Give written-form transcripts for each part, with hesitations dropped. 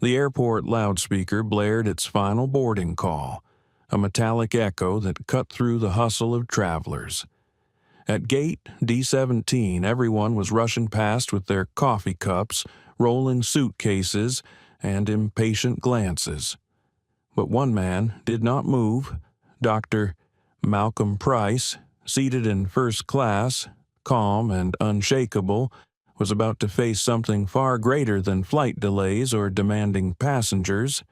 The airport loudspeaker blared its final boarding call, a metallic echo that cut through the hustle of travelers. At gate D17, everyone was rushing past with their coffee cups, rolling suitcases, and impatient glances. But one man did not move. Dr. Malcolm Price, seated in first class, calm and unshakable, was about to face something far greater than flight delays or demanding passengers.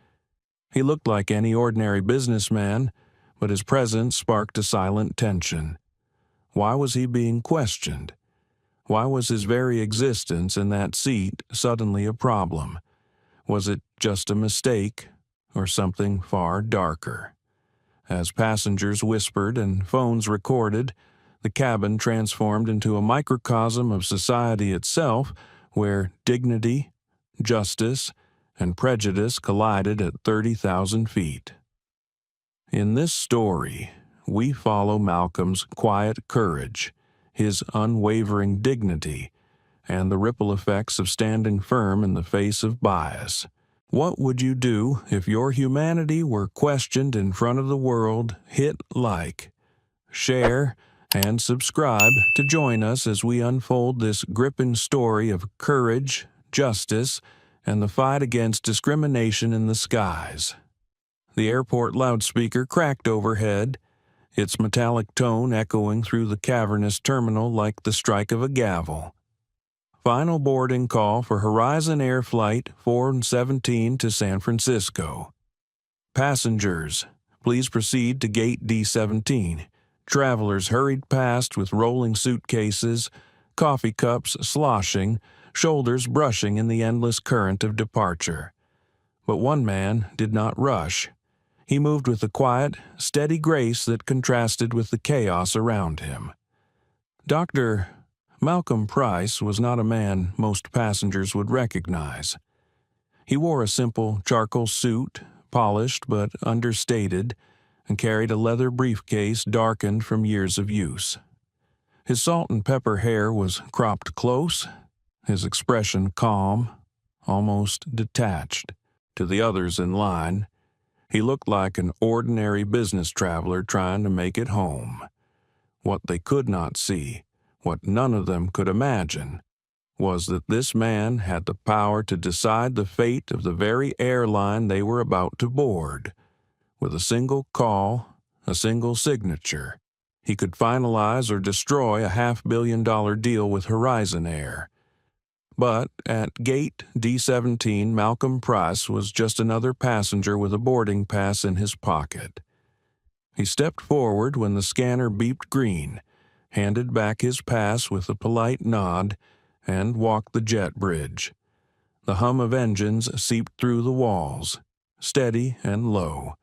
He looked like any ordinary businessman, but his presence sparked a silent tension. Why was he being questioned? Why was his very existence in that seat suddenly a problem? Was it just a mistake, or something far darker? As passengers whispered and phones recorded, the cabin transformed into a microcosm of society itself, where dignity, justice, and prejudice collided at 30,000 feet. In this story, we follow Malcolm's quiet courage, his unwavering dignity, and the ripple effects of standing firm in the face of bias. What would you do if your humanity were questioned in front of the world? Hit like, share, and subscribe to join us as we unfold this gripping story of courage, justice, and the fight against discrimination in the skies. The airport loudspeaker cracked overhead, its metallic tone echoing through the cavernous terminal like the strike of a gavel. Final boarding call for Horizon Air Flight 417 to San Francisco. Passengers, please proceed to gate D17. Travelers hurried past with rolling suitcases, coffee cups sloshing, shoulders brushing in the endless current of departure. But one man did not rush. He moved with a quiet, steady grace that contrasted with the chaos around him. Dr. Malcolm Price was not a man most passengers would recognize. He wore a simple charcoal suit, polished but understated, and carried a leather briefcase darkened from years of use. His salt and pepper hair was cropped close, his expression calm, almost detached. To the others in line, he looked like an ordinary business traveler trying to make it home. What they could not see, what none of them could imagine, was that this man had the power to decide the fate of the very airline they were about to board. With a single call, a single signature, he could finalize or destroy a $500 million deal with Horizon Air. But at gate D17, Malcolm Price was just another passenger with a boarding pass in his pocket. He stepped forward when the scanner beeped green, handed back his pass with a polite nod, and walked the jet bridge. The hum of engines seeped through the walls, steady and low,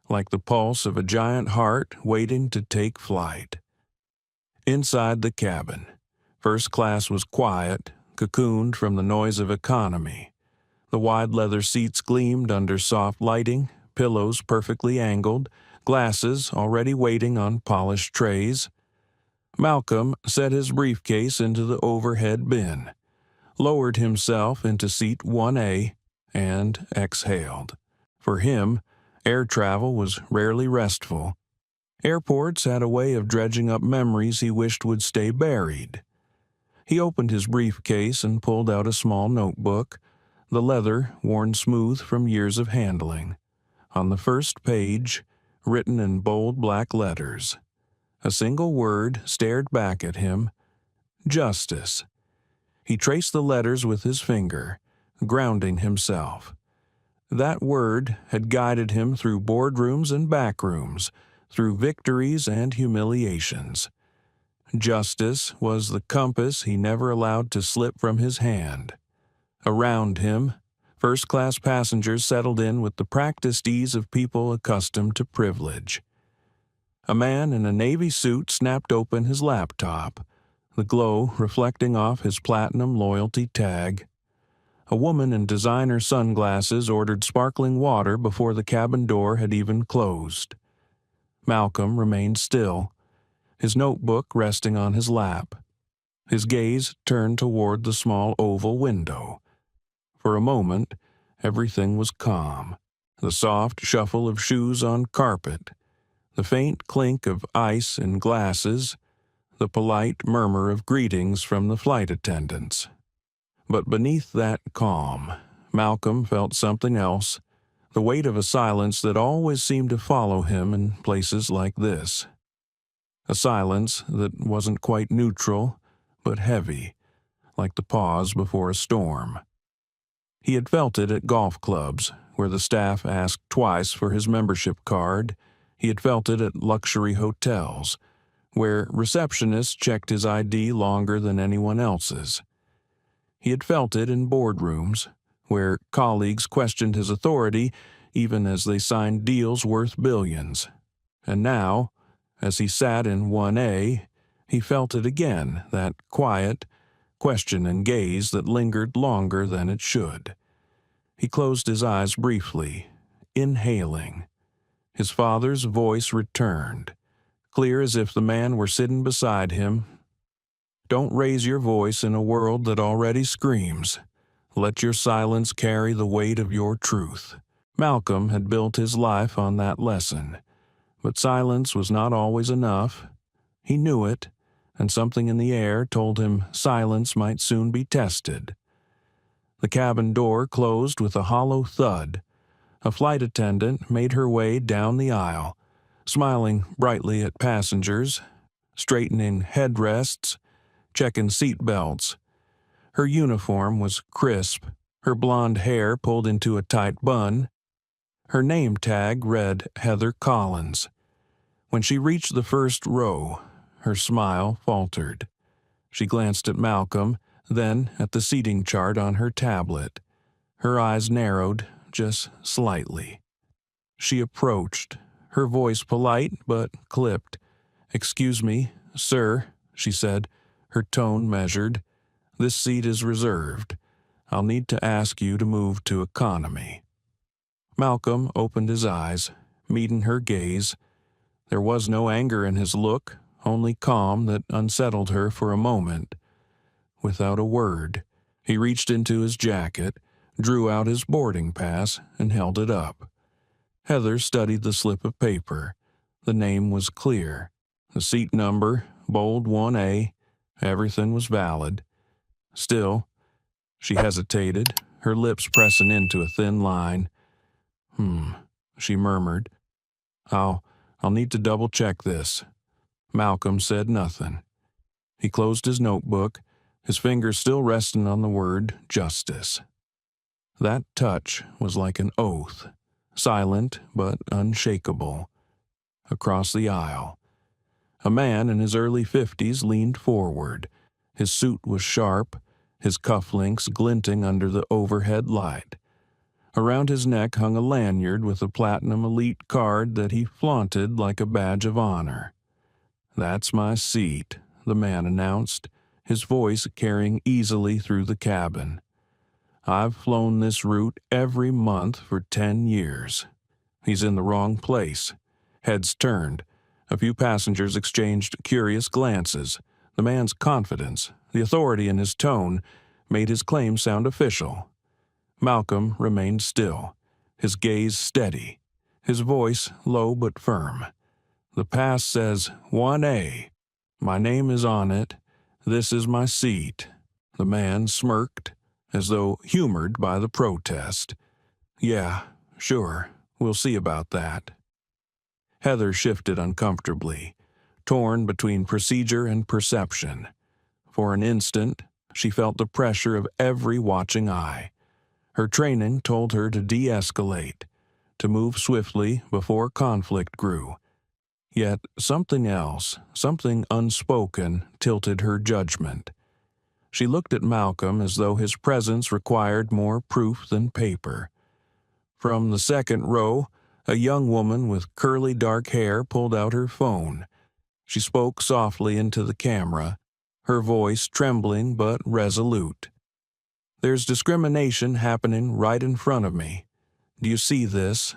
like the pulse of a giant heart waiting to take flight. Inside the cabin, first class was quiet, cocooned from the noise of economy. The wide leather seats gleamed under soft lighting, pillows perfectly angled, glasses already waiting on polished trays. Malcolm set his briefcase into the overhead bin, lowered himself into seat 1A, and exhaled. For him, air travel was rarely restful. Airports had a way of dredging up memories he wished would stay buried. He opened his briefcase and pulled out a small notebook, the leather worn smooth from years of handling. On the first page, written in bold black letters, a single word stared back at him: justice. He traced the letters with his finger, grounding himself. That word had guided him through boardrooms and backrooms, through victories and humiliations. Justice was the compass he never allowed to slip from his hand. Around him, first-class passengers settled in with the practiced ease of people accustomed to privilege. A man in a navy suit snapped open his laptop, the glow reflecting off his platinum loyalty tag. A woman in designer sunglasses ordered sparkling water before the cabin door had even closed. Malcolm remained still, his notebook resting on his lap, his gaze turned toward the small oval window. For a moment, Everything was calm. The soft shuffle of shoes on carpet, the faint clink of ice in glasses, the polite murmur of greetings from the flight attendants. But beneath that calm, Malcolm felt something else, the weight of a silence that always seemed to follow him in places like this. A silence that wasn't quite neutral, but heavy, like the pause before a storm. He had felt it at golf clubs, where the staff asked twice for his membership card. He had felt it at luxury hotels, where receptionists checked his ID longer than anyone else's. He had felt it in boardrooms, where colleagues questioned his authority even as they signed deals worth billions. And now, as he sat in 1A, he felt it again, that quiet, questioning gaze that lingered longer than it should. He closed his eyes briefly, inhaling. His father's voice returned, clear as if the man were sitting beside him. Don't raise your voice in a world that already screams. Let your silence carry the weight of your truth. Malcolm had built his life on that lesson. But silence was not always enough. He knew it, and something in the air told him silence might soon be tested. The cabin door closed with a hollow thud. A flight attendant made her way down the aisle, smiling brightly at passengers, straightening headrests, checking seat belts. Her uniform was crisp, her blonde hair pulled into a tight bun. Her name tag read Heather Collins. When she reached the first row, her smile faltered. She glanced at Malcolm, then at the seating chart on her tablet. Her eyes narrowed just slightly. She approached, her voice polite but clipped. "Excuse me, sir," she said, her tone measured. "This seat is reserved. I'll need to ask you to move to economy." Malcolm opened his eyes, meeting her gaze. There was no anger in his look, only calm that unsettled her for a moment. Without a word, he reached into his jacket, drew out his boarding pass, and held it up. Heather studied the slip of paper. The name was clear. The seat number, bold 1A, everything was valid. Still, she hesitated, her lips pressing into a thin line. She murmured. I'll need to double-check this." Malcolm said nothing. He closed his notebook, his fingers still resting on the word justice. That touch was like an oath, silent but unshakable. Across the aisle, a man in his early 50s leaned forward. His suit was sharp, his cufflinks glinting under the overhead light. Around his neck hung a lanyard with a Platinum Elite card that he flaunted like a badge of honor. "That's my seat," the man announced, his voice carrying easily through the cabin. "I've flown this route every month for 10 years. He's in the wrong place." Heads turned. A few passengers exchanged curious glances. The man's confidence, the authority in his tone, made his claim sound official. Malcolm remained still, his gaze steady, his voice low but firm. "The pass says 1A. My name is on it. This is my seat." The man smirked, as though humored by the protest. "Yeah, sure, we'll see about that." Heather shifted uncomfortably, torn between procedure and perception. For an instant, she felt the pressure of every watching eye. Her training told her to de-escalate, to move swiftly before conflict grew. Yet something else, something unspoken, tilted her judgment. She looked at Malcolm as though his presence required more proof than paper. From the second row, a young woman with curly dark hair pulled out her phone. She spoke softly into the camera, her voice trembling but resolute. "There's discrimination happening right in front of me. Do you see this?"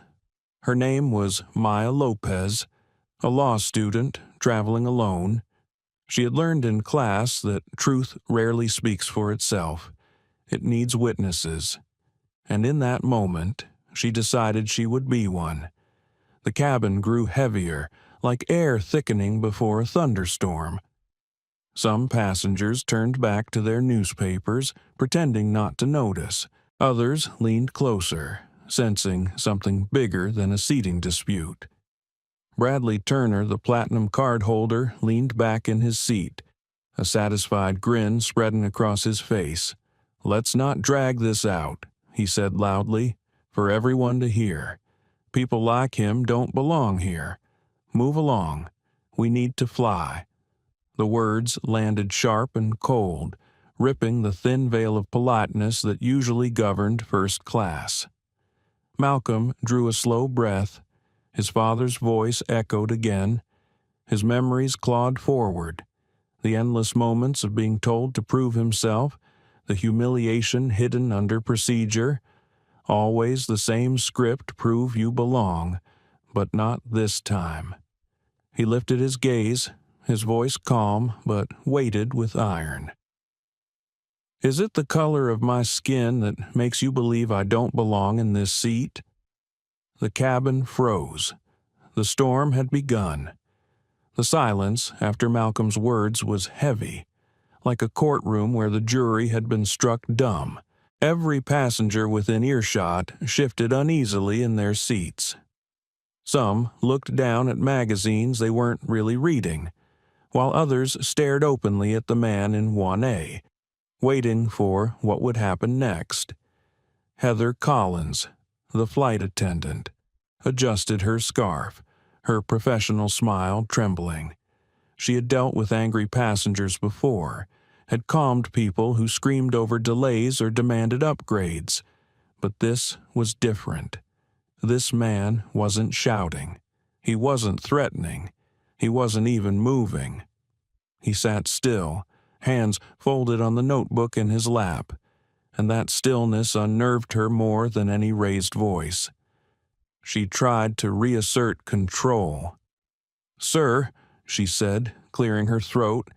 Her name was Maya Lopez, a law student traveling alone. She had learned in class that truth rarely speaks for itself. It needs witnesses. And in that moment, she decided she would be one. The cabin grew heavier, like air thickening before a thunderstorm. Some passengers turned back to their newspapers, pretending not to notice. Others leaned closer, sensing something bigger than a seating dispute. Bradley Turner, the platinum card holder, leaned back in his seat, a satisfied grin spreading across his face. "Let's not drag this out," he said loudly, "for everyone to hear. People like him don't belong here. Move along. We need to fly." The words landed sharp and cold, ripping the thin veil of politeness that usually governed first class. Malcolm drew a slow breath. His father's voice echoed again. His memories clawed forward. The endless moments of being told to prove himself, the humiliation hidden under procedure. Always the same script: prove you belong, but not this time. He lifted his gaze, his voice calm but weighted with iron. "Is it the color of my skin that makes you believe I don't belong in this seat?" The cabin froze. The storm had begun. The silence after Malcolm's words was heavy, like a courtroom where the jury had been struck dumb. Every passenger within earshot shifted uneasily in their seats. Some looked down at magazines they weren't really reading, while others stared openly at the man in 1A, waiting for what would happen next. Heather Collins, the flight attendant, adjusted her scarf, her professional smile trembling. She had dealt with angry passengers before, had calmed people who screamed over delays or demanded upgrades. But this was different. This man wasn't shouting. He wasn't threatening. He wasn't even moving. He sat still, hands folded on the notebook in his lap, and that stillness unnerved her more than any raised voice. She tried to reassert control. "Sir," she said, clearing her throat,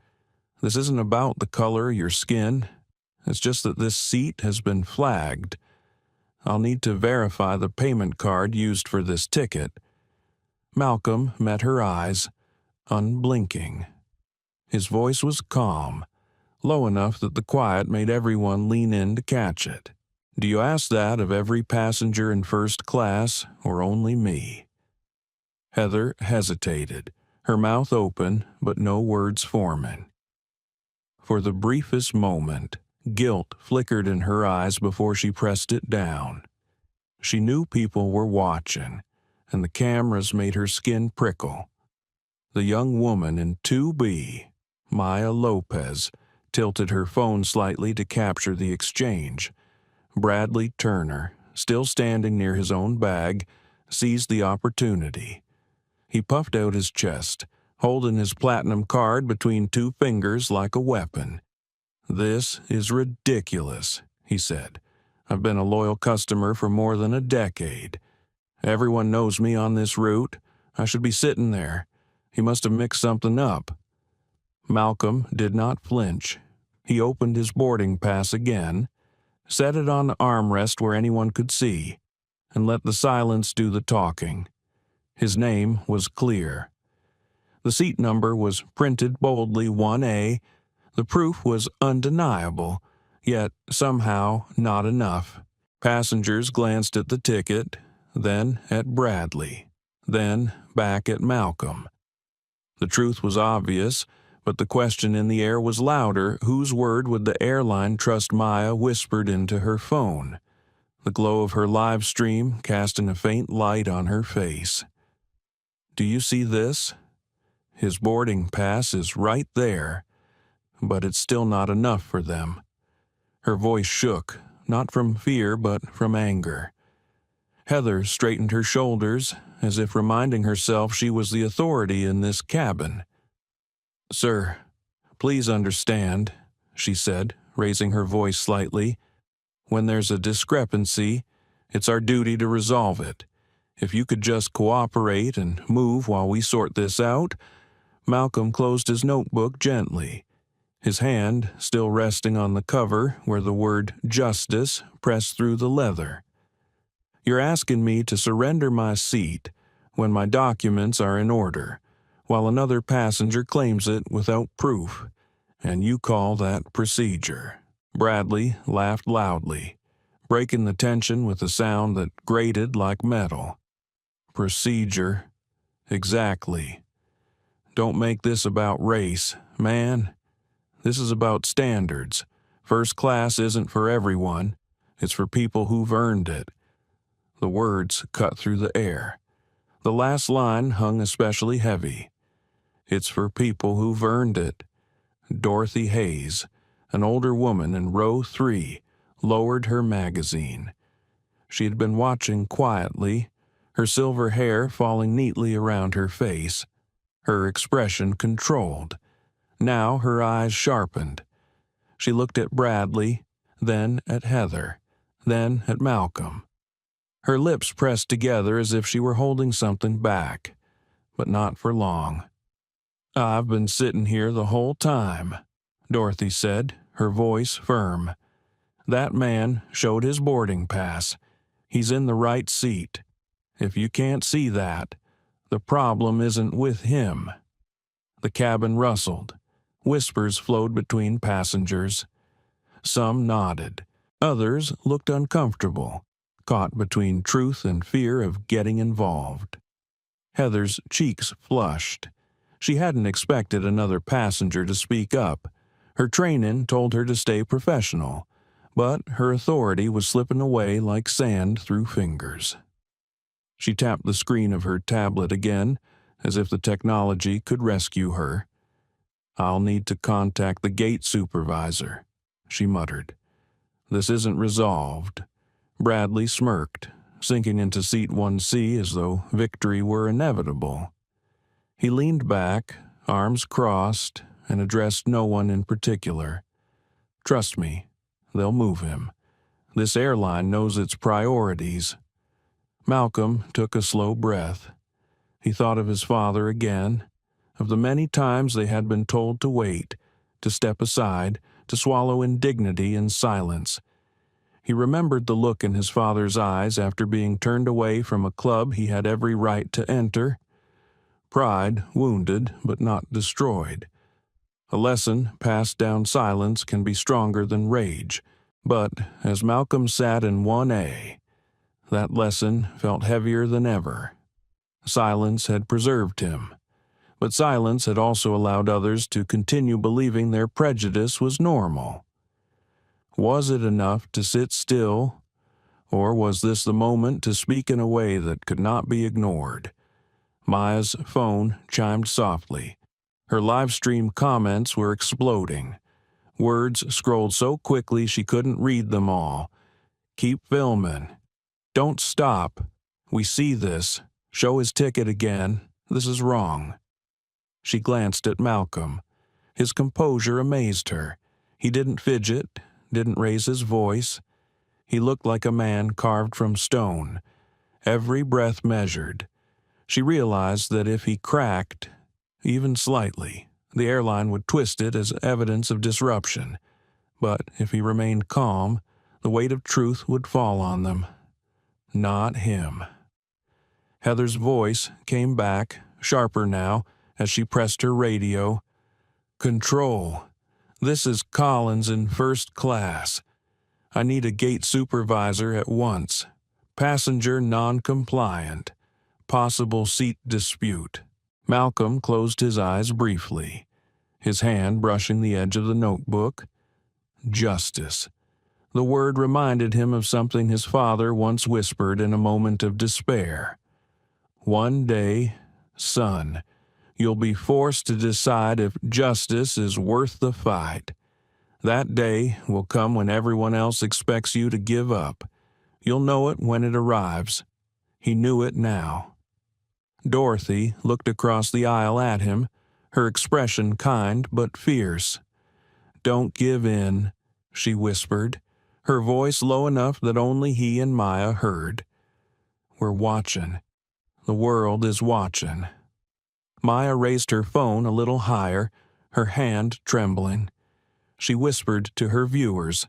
"this isn't about the color of your skin. It's just that this seat has been flagged. I'll need to verify the payment card used for this ticket." Malcolm met her eyes, unblinking. His voice was calm, low enough that the quiet made everyone lean in to catch it. "Do you ask that of every passenger in first class, or only me?" Heather hesitated, her mouth open, but no words forming. For the briefest moment, guilt flickered in her eyes before she pressed it down. She knew people were watching, and the cameras made her skin prickle. The young woman in 2B, Maya Lopez, tilted her phone slightly to capture the exchange. Bradley Turner, still standing near his own bag, seized the opportunity. He puffed out his chest, holding his platinum card between two fingers like a weapon. "This is ridiculous," he said. "I've been a loyal customer for more than a decade. Everyone knows me on this route. I should be sitting there. He must have mixed something up." Malcolm did not flinch. He opened his boarding pass again, set it on the armrest where anyone could see, and let the silence do the talking. His name was clear. The seat number was printed boldly 1A. The proof was undeniable, yet somehow not enough. Passengers glanced at the ticket, then at Bradley, then back at Malcolm. The truth was obvious, but the question in the air was louder: whose word would the airline trust? Maya whispered into her phone, the glow of her live stream casting a faint light on her face. "Do you see this? His boarding pass is right there, but it's still not enough for them." Her voice shook, not from fear but from anger. Heather straightened her shoulders, as if reminding herself she was the authority in this cabin. "Sir, please understand," she said, raising her voice slightly. "When there's a discrepancy, it's our duty to resolve it. If you could just cooperate and move while we sort this out." Malcolm closed his notebook gently. his hand still resting on the cover where the word justice pressed through the leather. "You're asking me to surrender my seat when my documents are in order, while another passenger claims it without proof, and you call that procedure." Bradley laughed loudly, breaking the tension with a sound that grated like metal. "Procedure. Exactly. Don't make this about race, man. This is about standards. First class isn't for everyone. It's for people who've earned it." The words cut through the air. The last line hung especially heavy. "It's for people who've earned it." Dorothy Hayes, an older woman in row 3, lowered her magazine. She had been watching quietly, her silver hair falling neatly around her face, her expression controlled. Now her eyes sharpened. She looked at Bradley, then at Heather, then at Malcolm. Her lips pressed together as if she were holding something back, but not for long. "I've been sitting here the whole time," Dorothy said, her voice firm. "That man showed his boarding pass. He's in the right seat. If you can't see that, the problem isn't with him." The cabin rustled. Whispers flowed between passengers. Some nodded. Others looked uncomfortable, caught between truth and fear of getting involved. Heather's cheeks flushed. She hadn't expected another passenger to speak up. Her training told her to stay professional, but her authority was slipping away like sand through fingers. She tapped the screen of her tablet again, as if the technology could rescue her. "I'll need to contact the gate supervisor," she muttered. "This isn't resolved." Bradley smirked, sinking into seat 1C as though victory were inevitable. He leaned back, arms crossed, and addressed no one in particular. "Trust me, they'll move him. This airline knows its priorities." Malcolm took a slow breath. He thought of his father again, of the many times they had been told to wait, to step aside, to swallow indignity in silence. He remembered the look in his father's eyes after being turned away from a club he had every right to enter. Pride wounded but not destroyed. A lesson passed down silence can be stronger than rage, but as Malcolm sat in 1A, that lesson felt heavier than ever. Silence had preserved him, but silence had also allowed others to continue believing their prejudice was normal. Was it enough to sit still, or was this the moment to speak in a way that could not be ignored? Maya's phone chimed softly. Her live stream comments were exploding. Words scrolled so quickly she couldn't read them all. "Keep filming. Don't stop. We see this. Show his ticket again. This is wrong." She glanced at Malcolm. His composure amazed her. He didn't fidget, didn't raise his voice. He looked like a man carved from stone, every breath measured. She realized that if he cracked, even slightly, the airline would twist it as evidence of disruption. But if he remained calm, the weight of truth would fall on them. Not him. Heather's voice came back, sharper now, as she pressed her radio. "Control. This is Collins in first class. I need a gate supervisor at once. Passenger non-compliant. Possible seat dispute." Malcolm closed his eyes briefly, his hand brushing the edge of the notebook. Justice. The word reminded him of something his father once whispered in a moment of despair. "One day, son, you'll be forced to decide if justice is worth the fight. That day will come when everyone else expects you to give up. You'll know it when it arrives." He knew it now. Dorothy looked across the aisle at him, her expression kind but fierce. "Don't give in," she whispered, her voice low enough that only he and Maya heard. "We're watching. The world is watching." Maya raised her phone a little higher, her hand trembling. She whispered to her viewers,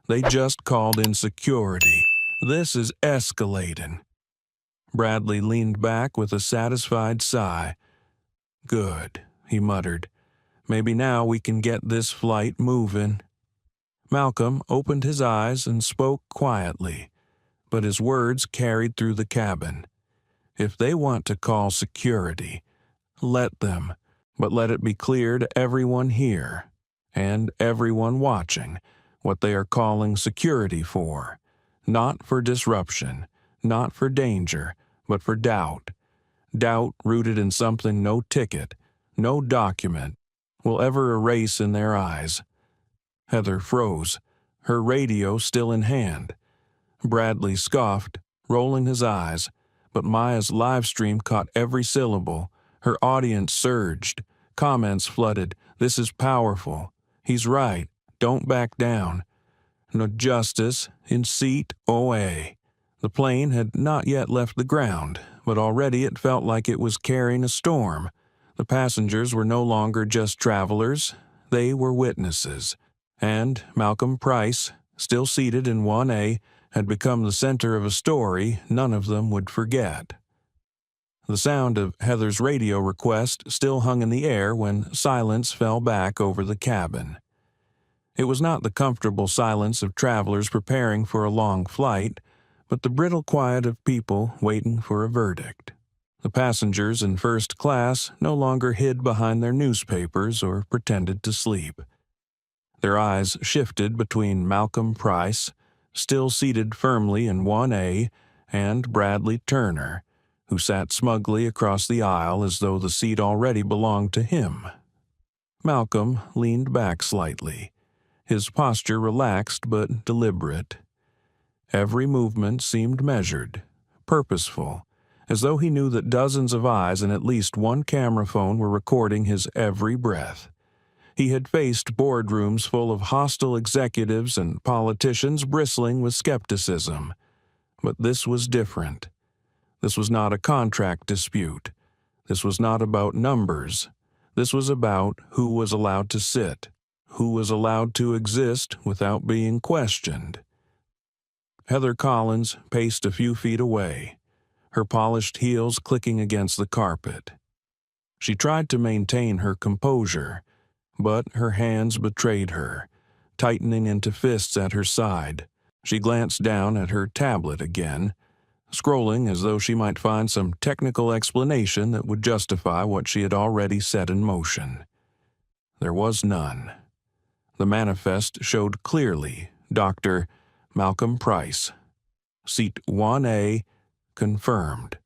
"They just called in security. This is escalating." Bradley leaned back with a satisfied sigh. "Good," he muttered. "Maybe now we can get this flight moving." Malcolm opened his eyes and spoke quietly, but his words carried through the cabin. "If they want to call security, let them, but let it be clear to everyone here, and everyone watching, what they are calling security for. Not for disruption, not for danger, but for doubt. Doubt rooted in something no ticket, no document, will ever erase in their eyes." Heather froze, her radio still in hand. Bradley scoffed, rolling his eyes, but Maya's live stream caught every syllable. Her audience surged. Comments flooded. "This is powerful. He's right. Don't back down. No justice in seat OA." The plane had not yet left the ground, but already it felt like it was carrying a storm. The passengers were no longer just travelers. They were witnesses. And Malcolm Price, still seated in 1A, had become the center of a story none of them would forget. The sound of Heather's radio request still hung in the air when silence fell back over the cabin. It was not the comfortable silence of travelers preparing for a long flight, but the brittle quiet of people waiting for a verdict. The passengers in first class no longer hid behind their newspapers or pretended to sleep. Their eyes shifted between Malcolm Price, still seated firmly in 1A, and Bradley Turner, who sat smugly across the aisle as though the seat already belonged to him. Malcolm leaned back slightly, his posture relaxed but deliberate. Every movement seemed measured, purposeful, as though he knew that dozens of eyes and at least one camera phone were recording his every breath. He had faced boardrooms full of hostile executives and politicians bristling with skepticism. But this was different. This was not a contract dispute. This was not about numbers. This was about who was allowed to sit, who was allowed to exist without being questioned. Heather Collins paced a few feet away, her polished heels clicking against the carpet. She tried to maintain her composure, but her hands betrayed her, tightening into fists at her side. She glanced down at her tablet again, scrolling as though she might find some technical explanation that would justify what she had already set in motion. There was none. The manifest showed clearly Dr. Malcolm Price, seat 1A, confirmed.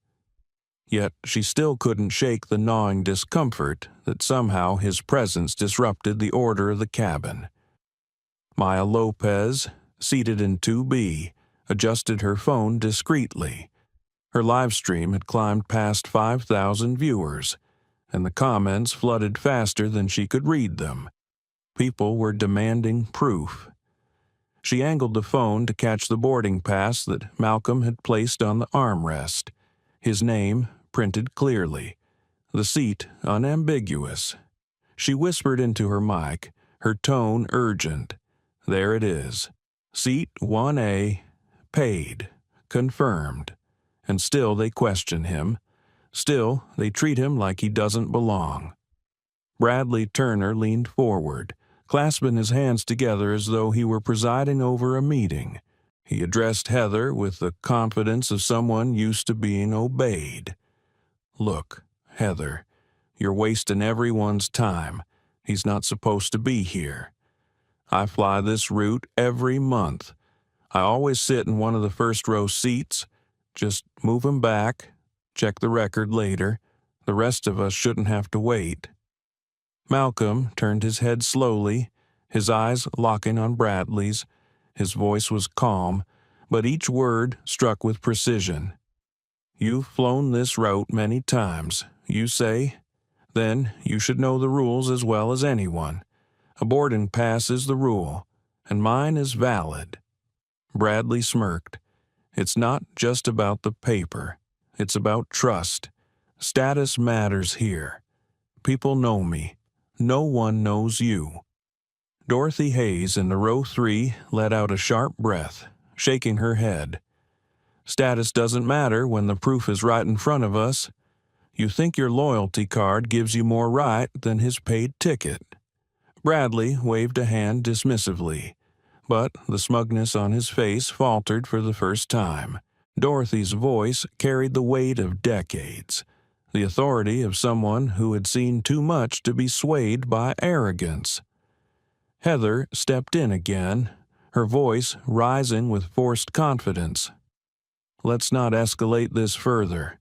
Yet she still couldn't shake the gnawing discomfort that somehow his presence disrupted the order of the cabin. Maya Lopez, seated in 2B, adjusted her phone discreetly. Her live stream had climbed past 5,000 viewers, and the comments flooded faster than she could read them. People were demanding proof. She angled the phone to catch the boarding pass that Malcolm had placed on the armrest. His name printed clearly, the seat unambiguous. She whispered into her mic, her tone urgent. "There it is. Seat 1A, paid, confirmed. And still they question him. Still they treat him like he doesn't belong." Bradley Turner leaned forward, clasping his hands together as though he were presiding over a meeting. He addressed Heather with the confidence of someone used to being obeyed. "Look, Heather, you're wasting everyone's time. He's not supposed to be here. I fly this route every month. I always sit in one of the first-row seats. Just move him back. Check the record later. The rest of us shouldn't have to wait." Malcolm turned his head slowly, his eyes locking on Bradley's. His voice was calm, but each word struck with precision. "You've flown this route many times, you say? Then you should know the rules as well as anyone. A boarding pass is the rule, and mine is valid." Bradley smirked. "It's not just about the paper. It's about trust. Status matters here. People know me. No one knows you." Dorothy Hayes in the row 3 let out a sharp breath, shaking her head. Status doesn't matter when the proof is right in front of us. You think your loyalty card gives you more right than his paid ticket. Bradley waved a hand dismissively, but the smugness on his face faltered for the first time. Dorothy's voice carried the weight of decades, the authority of someone who had seen too much to be swayed by arrogance. Heather stepped in again, her voice rising with forced confidence. "Let's not escalate this further.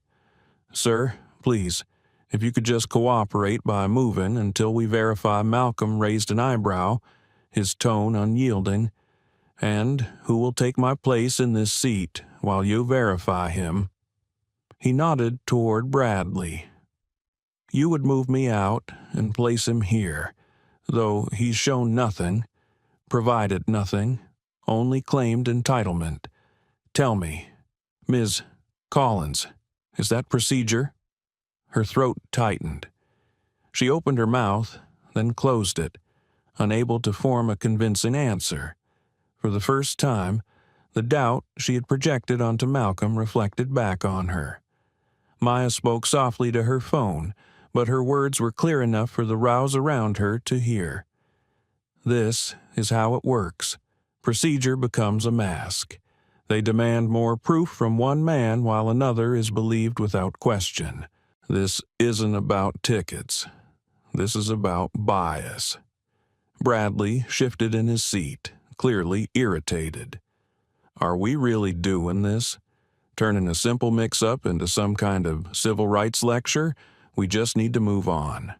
Sir, please, if you could just cooperate by moving until we verify." Malcolm raised an eyebrow, his tone unyielding. "And who will take my place in this seat while you verify him?" He nodded toward Bradley. "You would move me out and place him here, though he's shown nothing, provided nothing, only claimed entitlement. Tell me, Ms. Collins, is that procedure?" Her throat tightened. She opened her mouth, then closed it, unable to form a convincing answer. For the first time, the doubt she had projected onto Malcolm reflected back on her. Maya spoke softly to her phone, but her words were clear enough for the rows around her to hear. "This is how it works. Procedure becomes a mask. They demand more proof from one man while another is believed without question. This isn't about tickets. This is about bias." Bradley shifted in his seat, clearly irritated. "Are we really doing this? Turning a simple mix-up into some kind of civil rights lecture? We just need to move on.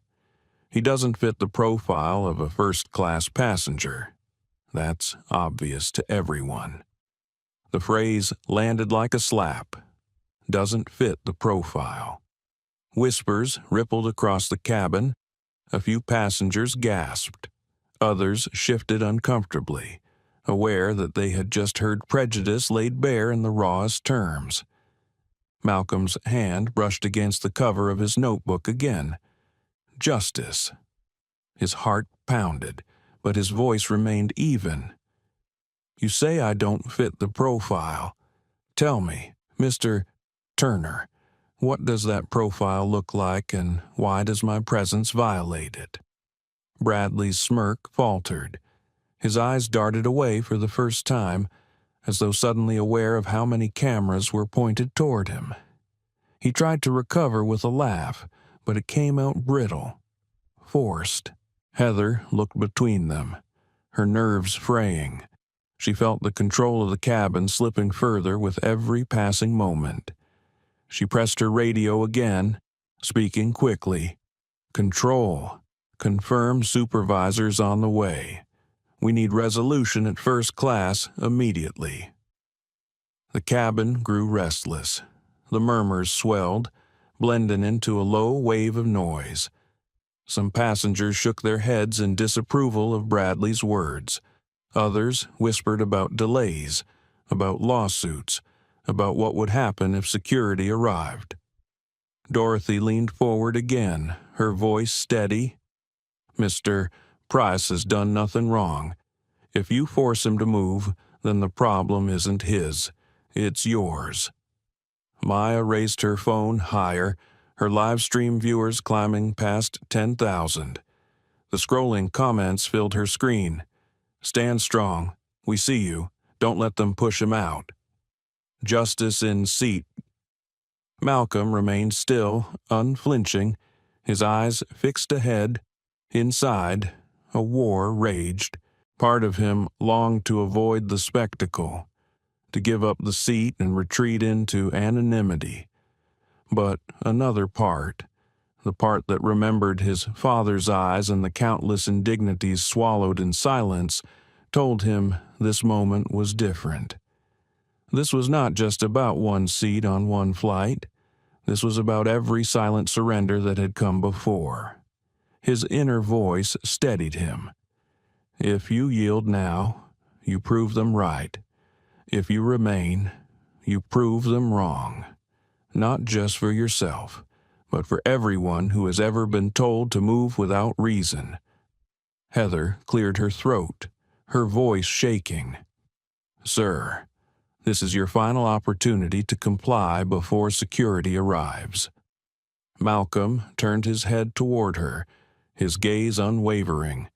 He doesn't fit the profile of a first-class passenger. That's obvious to everyone." The phrase landed like a slap. Doesn't fit the profile. Whispers rippled across the cabin. A few passengers gasped. Others shifted uncomfortably, aware that they had just heard prejudice laid bare in the rawest terms. Malcolm's hand brushed against the cover of his notebook again. Justice. His heart pounded, but his voice remained even. "You say I don't fit the profile. Tell me, Mr. Turner, what does that profile look like, and why does my presence violate it?" Bradley's smirk faltered. His eyes darted away for the first time, as though suddenly aware of how many cameras were pointed toward him. He tried to recover with a laugh, but it came out brittle, forced. Heather looked between them, her nerves fraying. She felt the control of the cabin slipping further with every passing moment. She pressed her radio again, speaking quickly. "Control. Confirm supervisors on the way. We need resolution at first class immediately." The cabin grew restless. The murmurs swelled, blending into a low wave of noise. Some passengers shook their heads in disapproval of Bradley's words. Others whispered about delays, about lawsuits, about what would happen if security arrived. Dorothy leaned forward again, her voice steady. "Mr. Price has done nothing wrong. If you force him to move, then the problem isn't his. It's yours." Maya raised her phone higher, her live stream viewers climbing past 10,000. The scrolling comments filled her screen. "Stand strong. We see you. Don't let them push him out." "Justice in seat." Malcolm remained still, unflinching, his eyes fixed ahead. Inside, a war raged. Part of him longed to avoid the spectacle, to give up the seat and retreat into anonymity. But another part, the part that remembered his father's eyes and the countless indignities swallowed in silence, told him this moment was different. This was not just about one seat on one flight. This was about every silent surrender that had come before. His inner voice steadied him. If you yield now, you prove them right. If you remain, you prove them wrong. Not just for yourself, but for everyone who has ever been told to move without reason. Heather cleared her throat, her voice shaking. "Sir, this is your final opportunity to comply before security arrives." Malcolm turned his head toward her, his gaze unwavering.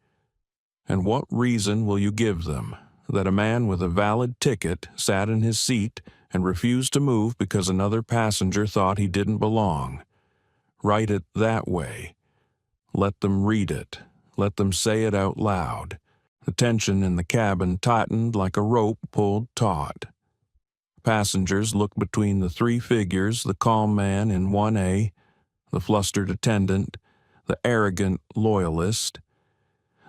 "And what reason will you give them that a man with a valid ticket sat in his seat and refused to move because another passenger thought he didn't belong? Write it that way. Let them read it. Let them say it out loud." The tension in the cabin tightened like a rope pulled taut. Passengers looked between the three figures, the calm man in 1A, the flustered attendant, the arrogant loyalist.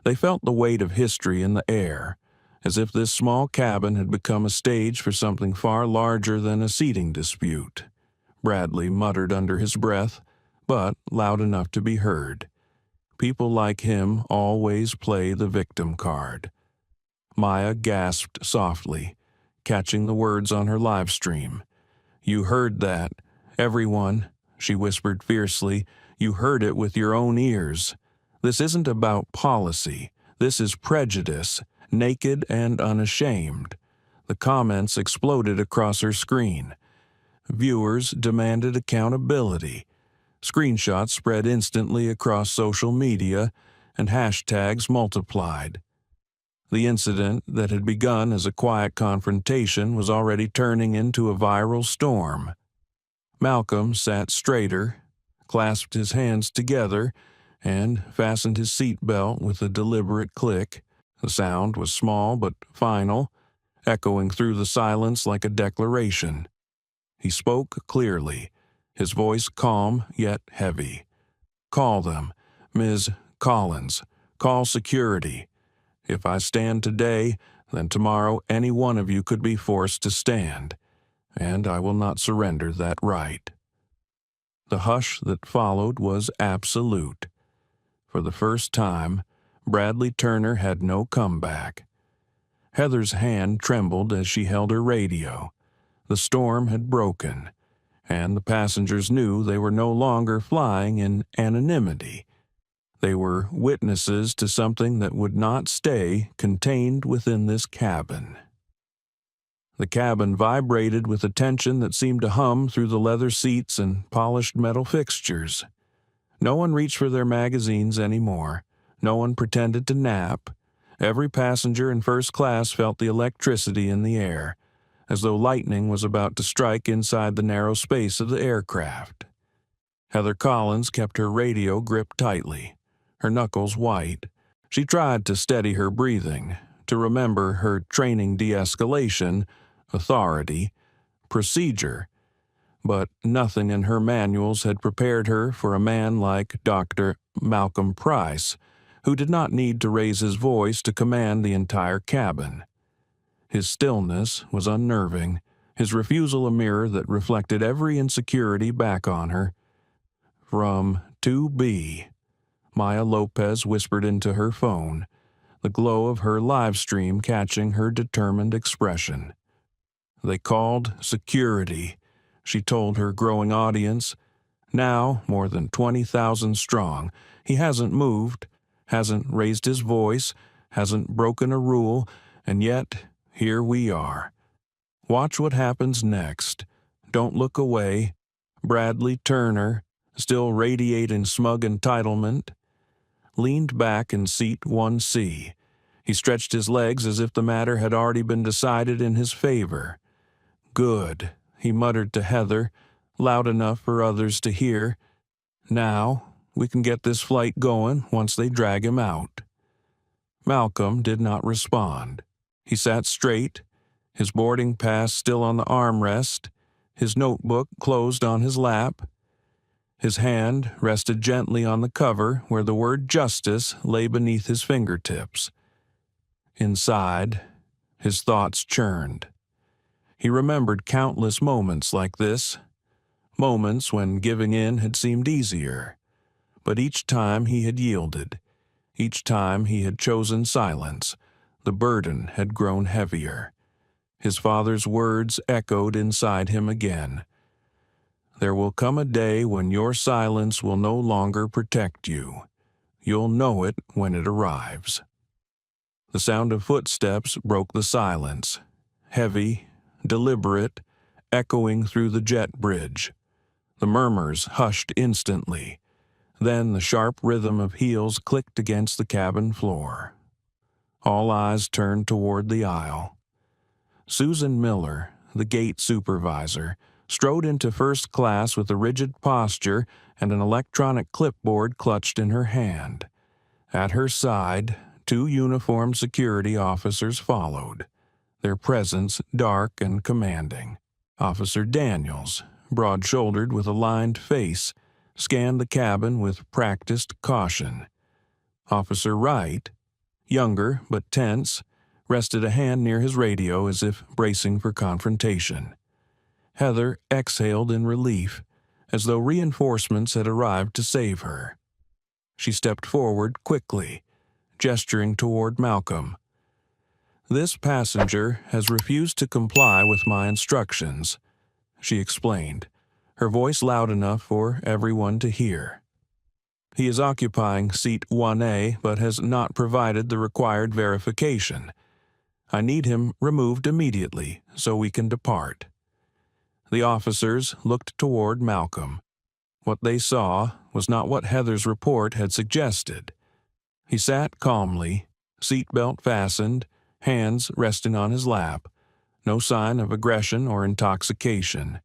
They felt the weight of history in the air, as if this small cabin had become a stage for something far larger than a seating dispute. Bradley muttered under his breath, but loud enough to be heard. People like him always play the victim card. Maya gasped softly, catching the words on her live stream. "You heard that, everyone," she whispered fiercely. "You heard it with your own ears. This isn't about policy. This is prejudice, naked and unashamed." The comments exploded across her screen. Viewers demanded accountability. Screenshots spread instantly across social media, and hashtags multiplied. The incident that had begun as a quiet confrontation was already turning into a viral storm. Malcolm sat straighter, clasped his hands together, and fastened his seatbelt with a deliberate click. The sound was small but final, echoing through the silence like a declaration. He spoke clearly, his voice calm yet heavy. "Call them, Ms. Collins. Call security. If I stand today, then tomorrow any one of you could be forced to stand, and I will not surrender that right." The hush that followed was absolute. For the first time, Bradley Turner had no comeback. Heather's hand trembled as she held her radio. The storm had broken, and the passengers knew they were no longer flying in anonymity. They were witnesses to something that would not stay contained within this cabin. The cabin vibrated with a tension that seemed to hum through the leather seats and polished metal fixtures. No one reached for their magazines anymore. No one pretended to nap. Every passenger in first class felt the electricity in the air, as though lightning was about to strike inside the narrow space of the aircraft. Heather Collins kept her radio gripped tightly, her knuckles white. She tried to steady her breathing, to remember her training de-escalation, authority, procedure, but nothing in her manuals had prepared her for a man like Dr. Malcolm Price, who did not need to raise his voice to command the entire cabin. His stillness was unnerving, his refusal a mirror that reflected every insecurity back on her. "From 2B," Maya Lopez whispered into her phone, the glow of her live stream catching her determined expression. "They called security," she told her growing audience. "Now, more than 20,000 strong. He hasn't moved, hasn't raised his voice, hasn't broken a rule, and yet here we are. Watch what happens next. Don't look away." Bradley Turner, still radiating smug entitlement, leaned back in seat 1C. He stretched his legs as if the matter had already been decided in his favor. "Good," he muttered to Heather, loud enough for others to hear. "Now, we can get this flight going once they drag him out." Malcolm did not respond. He sat straight, his boarding pass still on the armrest, his notebook closed on his lap. His hand rested gently on the cover where the word justice lay beneath his fingertips. Inside, his thoughts churned. He remembered countless moments like this, moments when giving in had seemed easier. But each time he had yielded, each time he had chosen silence, the burden had grown heavier. His father's words echoed inside him again. "There will come a day when your silence will no longer protect you. You'll know it when it arrives." The sound of footsteps broke the silence, heavy, deliberate, echoing through the jet bridge. The murmurs hushed instantly. Then the sharp rhythm of heels clicked against the cabin floor. All eyes turned toward the aisle. Susan Miller, the gate supervisor, strode into first class with a rigid posture and an electronic clipboard clutched in her hand. At her side, 2 uniformed security officers followed, their presence dark and commanding. Officer Daniels, broad-shouldered with a lined face, scanned the cabin with practiced caution. Officer Wright, younger but tense, rested a hand near his radio as if bracing for confrontation. Heather exhaled in relief, as though reinforcements had arrived to save her. She stepped forward quickly, gesturing toward Malcolm. "This passenger has refused to comply with my instructions," she explained, her voice loud enough for everyone to hear. "He is occupying seat 1A but has not provided the required verification. I need him removed immediately so we can depart." The officers looked toward Malcolm. What they saw was not what Heather's report had suggested. He sat calmly, seatbelt fastened, hands resting on his lap, no sign of aggression or intoxication.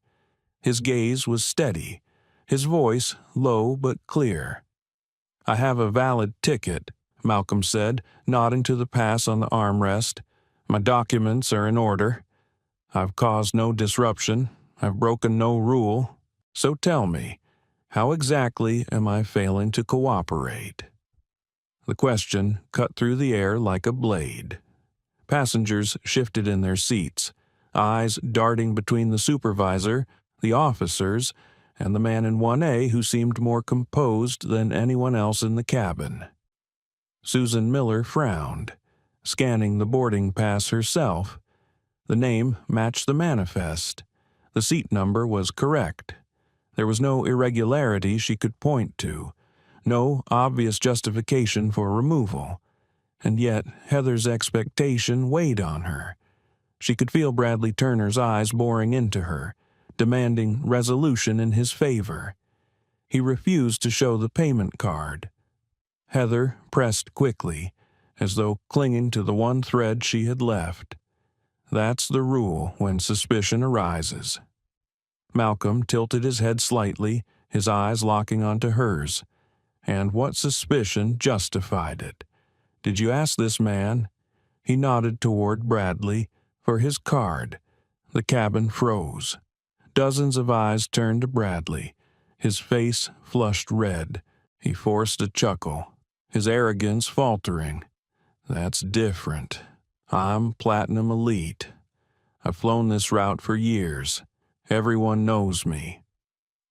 His gaze was steady, his voice low but clear. "I have a valid ticket," Malcolm said, nodding to the pass on the armrest. "My documents are in order. I've caused no disruption. I've broken no rule. So tell me, how exactly am I failing to cooperate?" The question cut through the air like a blade. Passengers shifted in their seats, eyes darting between the supervisor, the officers, and the man in 1A who seemed more composed than anyone else in the cabin. Susan Miller frowned, scanning the boarding pass herself. The name matched the manifest. The seat number was correct. There was no irregularity she could point to, no obvious justification for removal. And yet Heather's expectation weighed on her. She could feel Bradley Turner's eyes boring into her, demanding resolution in his favor. He refused to show the payment card. Heather pressed quickly, as though clinging to the one thread she had left. That's the rule when suspicion arises. Malcolm tilted his head slightly, his eyes locking onto hers. And what suspicion justified it? "Did you ask this man?" He nodded toward Bradley for his card. The cabin froze. Dozens of eyes turned to Bradley. His face flushed red. He forced a chuckle, his arrogance faltering. "That's different. I'm Platinum Elite. I've flown this route for years. Everyone knows me."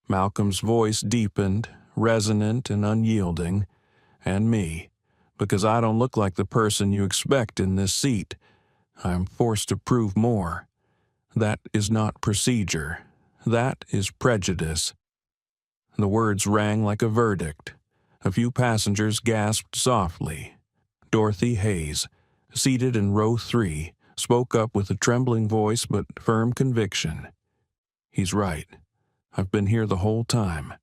Malcolm's voice deepened, resonant and unyielding. "And me. Because I don't look like the person you expect in this seat. I'm forced to prove more. That is not procedure. That is prejudice." The words rang like a verdict. A few passengers gasped softly. Dorothy Hayes, seated in row 3, spoke up with a trembling voice but firm conviction. "He's right. I've been here the whole time.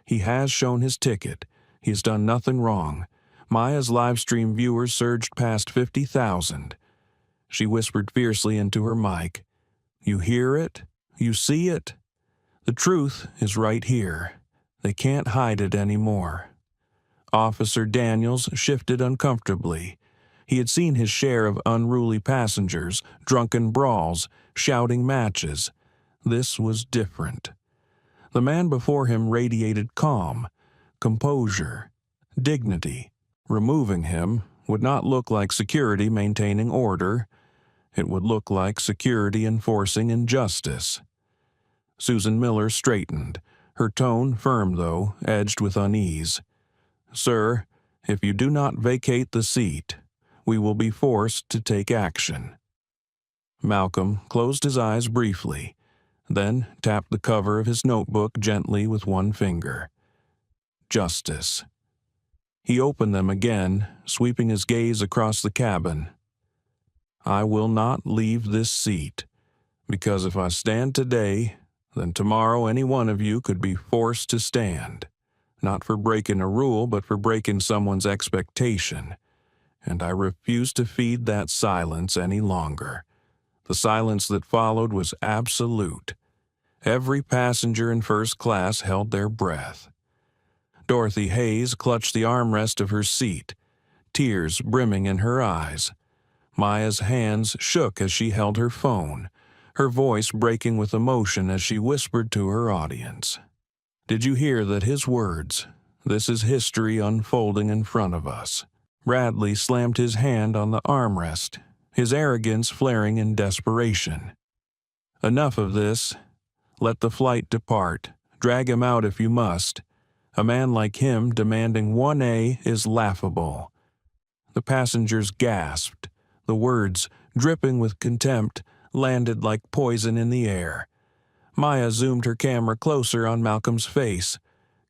He has shown his ticket. He has done nothing wrong. Maya's live stream viewers surged past 50,000. She whispered fiercely into her mic. "You hear it? You see it? The truth is right here. They can't hide it anymore." Officer Daniels shifted uncomfortably. He had seen his share of unruly passengers, drunken brawls, shouting matches. This was different. The man before him radiated calm, composure, dignity. Removing him would not look like security maintaining order. It would look like security enforcing injustice. Susan Miller straightened, her tone firm though, edged with unease. "Sir, if you do not vacate the seat, we will be forced to take action." Malcolm closed his eyes briefly, then tapped the cover of his notebook gently with one finger. Justice. He opened them again, sweeping his gaze across the cabin. "I will not leave this seat, because if I stand today, then tomorrow any one of you could be forced to stand, not for breaking a rule, but for breaking someone's expectation. And I refuse to feed that silence any longer." The silence that followed was absolute. Every passenger in first class held their breath. Dorothy Hayes clutched the armrest of her seat, tears brimming in her eyes. Maya's hands shook as she held her phone, her voice breaking with emotion as she whispered to her audience. "Did you hear that his words? This is history unfolding in front of us." Bradley slammed his hand on the armrest, his arrogance flaring in desperation. "Enough of this. Let the flight depart. Drag him out if you must. A man like him demanding 1A is laughable." The passengers gasped. The words, dripping with contempt, landed like poison in the air. Maya zoomed her camera closer on Malcolm's face.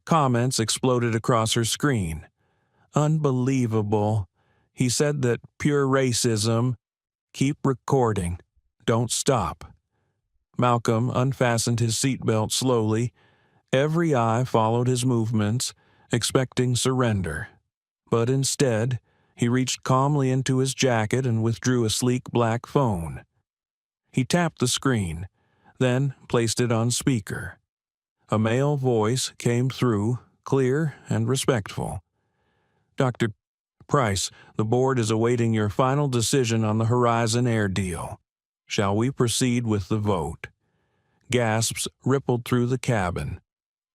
Comments exploded across her screen. "Unbelievable. He said that pure racism. Keep recording. Don't stop." Malcolm unfastened his seatbelt slowly. Every eye followed his movements, expecting surrender. But instead, he reached calmly into his jacket and withdrew a sleek black phone. He tapped the screen, then placed it on speaker. A male voice came through, clear and respectful. "Dr. Price, the board is awaiting your final decision on the Horizon Air deal. Shall we proceed with the vote?" Gasps rippled through the cabin.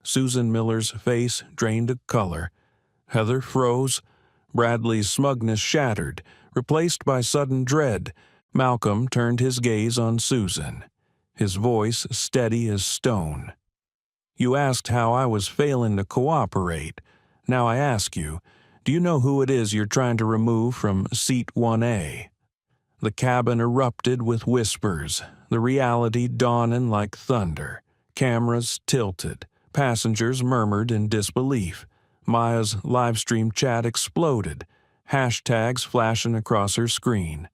Susan Miller's face drained of color. Heather froze. Bradley's smugness shattered, replaced by sudden dread. Malcolm turned his gaze on Susan, his voice steady as stone. "You asked how I was failing to cooperate. Now I ask you, do you know who it is you're trying to remove from seat 1A? The cabin erupted with whispers, the reality dawning like thunder. Cameras tilted. Passengers murmured in disbelief. Maya's livestream chat exploded, hashtags flashing across her screen.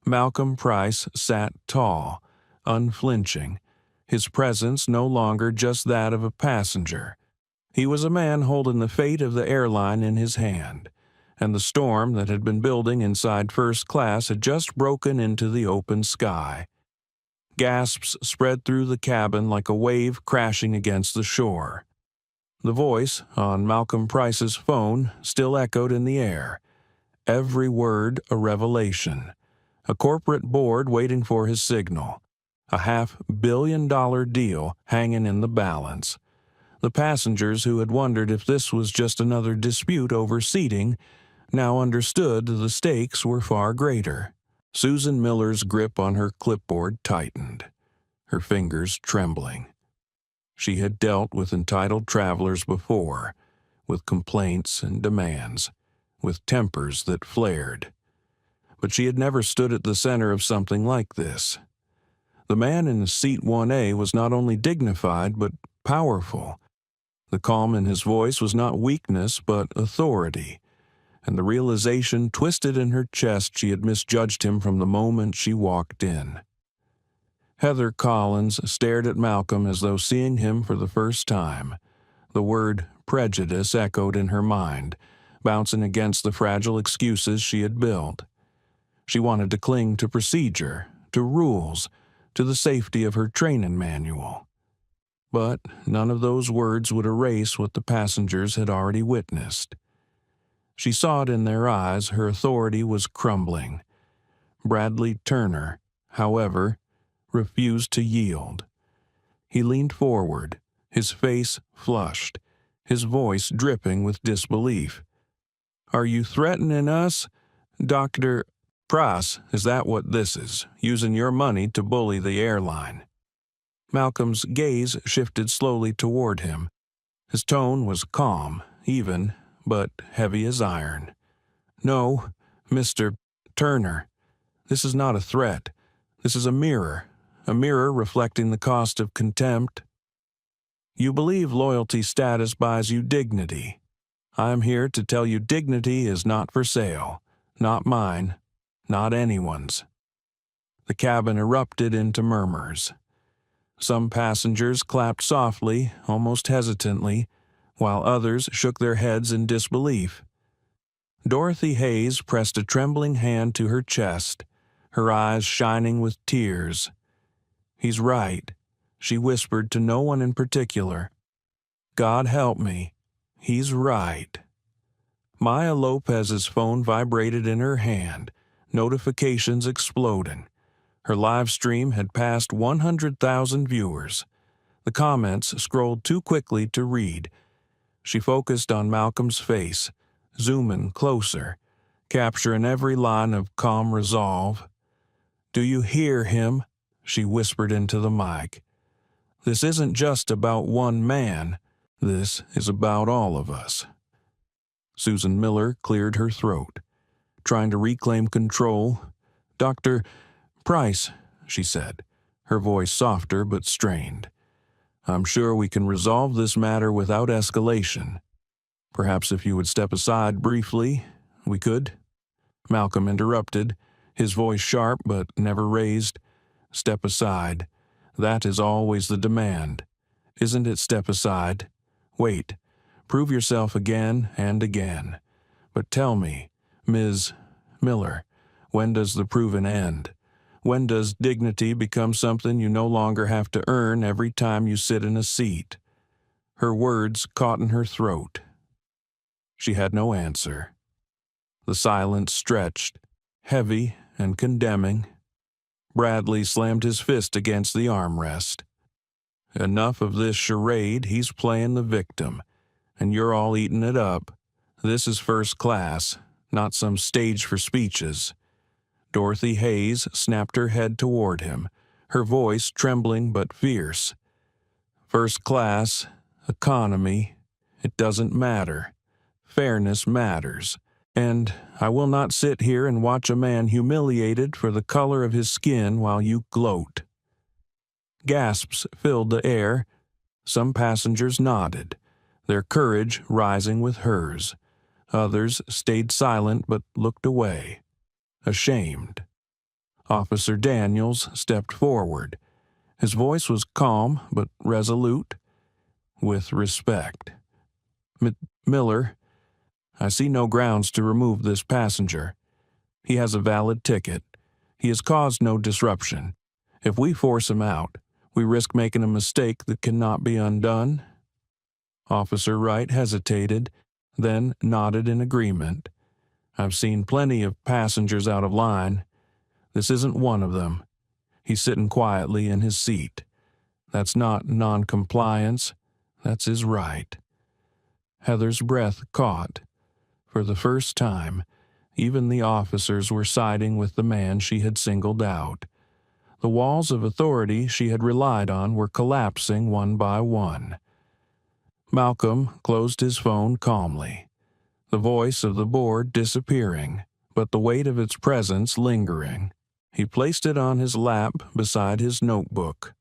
Malcolm Price sat tall, unflinching, his presence no longer just that of a passenger. He was a man holding the fate of the airline in his hand, and the storm that had been building inside first class had just broken into the open sky. Gasps spread through the cabin like a wave crashing against the shore. The voice on Malcolm Price's phone still echoed in the air, every word a revelation. A corporate board waiting for his signal, a $500 million deal hanging in the balance. The passengers who had wondered if this was just another dispute over seating now understood the stakes were far greater. Susan Miller's grip on her clipboard tightened, her fingers trembling. She had dealt with entitled travelers before, with complaints and demands, with tempers that flared. But she had never stood at the center of something like this. The man in seat 1A was not only dignified but powerful. The calm in his voice was not weakness but authority, and the realization twisted in her chest she had misjudged him from the moment she walked in. Heather Collins stared at Malcolm as though seeing him for the first time. The word prejudice echoed in her mind, bouncing against the fragile excuses she had built. She wanted to cling to procedure, to rules, to the safety of her training manual. But none of those words would erase what the passengers had already witnessed. She saw it in their eyes. Her authority was crumbling. Bradley Turner, however, refused to yield. He leaned forward, his face flushed, his voice dripping with disbelief. "Are you threatening us? Dr. Price, is that what this is, using your money to bully the airline?" Malcolm's gaze shifted slowly toward him. His tone was calm, even, but heavy as iron. "No, Mr. Turner, this is not a threat. This is a mirror reflecting the cost of contempt. You believe loyalty status buys you dignity. I am here to tell you dignity is not for sale. Not mine. Not anyone's." The cabin erupted into murmurs. Some passengers clapped softly, almost hesitantly, while others shook their heads in disbelief. Dorothy Hayes pressed a trembling hand to her chest, her eyes shining with tears. "He's right," she whispered to no one in particular. "God help me. He's right." Maya Lopez's phone vibrated in her hand, notifications exploding. Her live stream had passed 100,000 viewers. The comments scrolled too quickly to read. She focused on Malcolm's face, zooming closer, capturing every line of calm resolve. "Do you hear him?" she whispered into the mic. "This isn't just about one man. This is about all of us." Susan Miller cleared her throat, trying to reclaim control. "Dr. Price," she said, her voice softer but strained. "I'm sure we can resolve this matter without escalation. Perhaps if you would step aside briefly, we could?" Malcolm interrupted, his voice sharp but never raised. "Step aside. That is always the demand. Isn't it step aside? Wait. Prove yourself again and again. But tell me, Ms. Miller, when does the proving end? When does dignity become something you no longer have to earn every time you sit in a seat?" Her words caught in her throat. She had no answer. The silence stretched, heavy and condemning. Bradley slammed his fist against the armrest. "Enough of this charade. He's playing the victim, and you're all eating it up. This is first class, not some stage for speeches." Dorothy Hayes snapped her head toward him, her voice trembling but fierce. "First class, economy, it doesn't matter. Fairness matters. And I will not sit here and watch a man humiliated for the color of his skin while you gloat." Gasps filled the air. Some passengers nodded, their courage rising with hers. Others stayed silent but looked away, ashamed. Officer Daniels stepped forward. His voice was calm but resolute. "With respect. Miller, I see no grounds to remove this passenger. He has a valid ticket. He has caused no disruption. If we force him out, we risk making a mistake that cannot be undone." Officer Wright hesitated, then nodded in agreement. "I've seen plenty of passengers out of line. This isn't one of them. He's sitting quietly in his seat. That's not non-compliance. That's his right." Heather's breath caught. For the first time, even the officers were siding with the man she had singled out. The walls of authority she had relied on were collapsing one by one. Malcolm closed his phone calmly, the voice of the board disappearing, but the weight of its presence lingering. He placed it on his lap beside his notebook.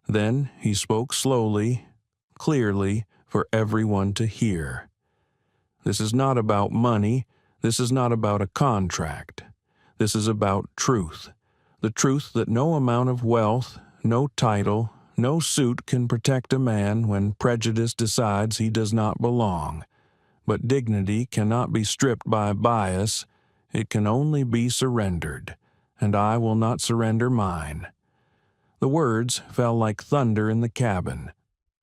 Then he spoke slowly, clearly, for everyone to hear. "This is not about money. This is not about a contract. This is about truth. The truth that no amount of wealth, no title, no suit can protect a man when prejudice decides he does not belong. But dignity cannot be stripped by bias. It can only be surrendered, and I will not surrender mine." The words fell like thunder in the cabin.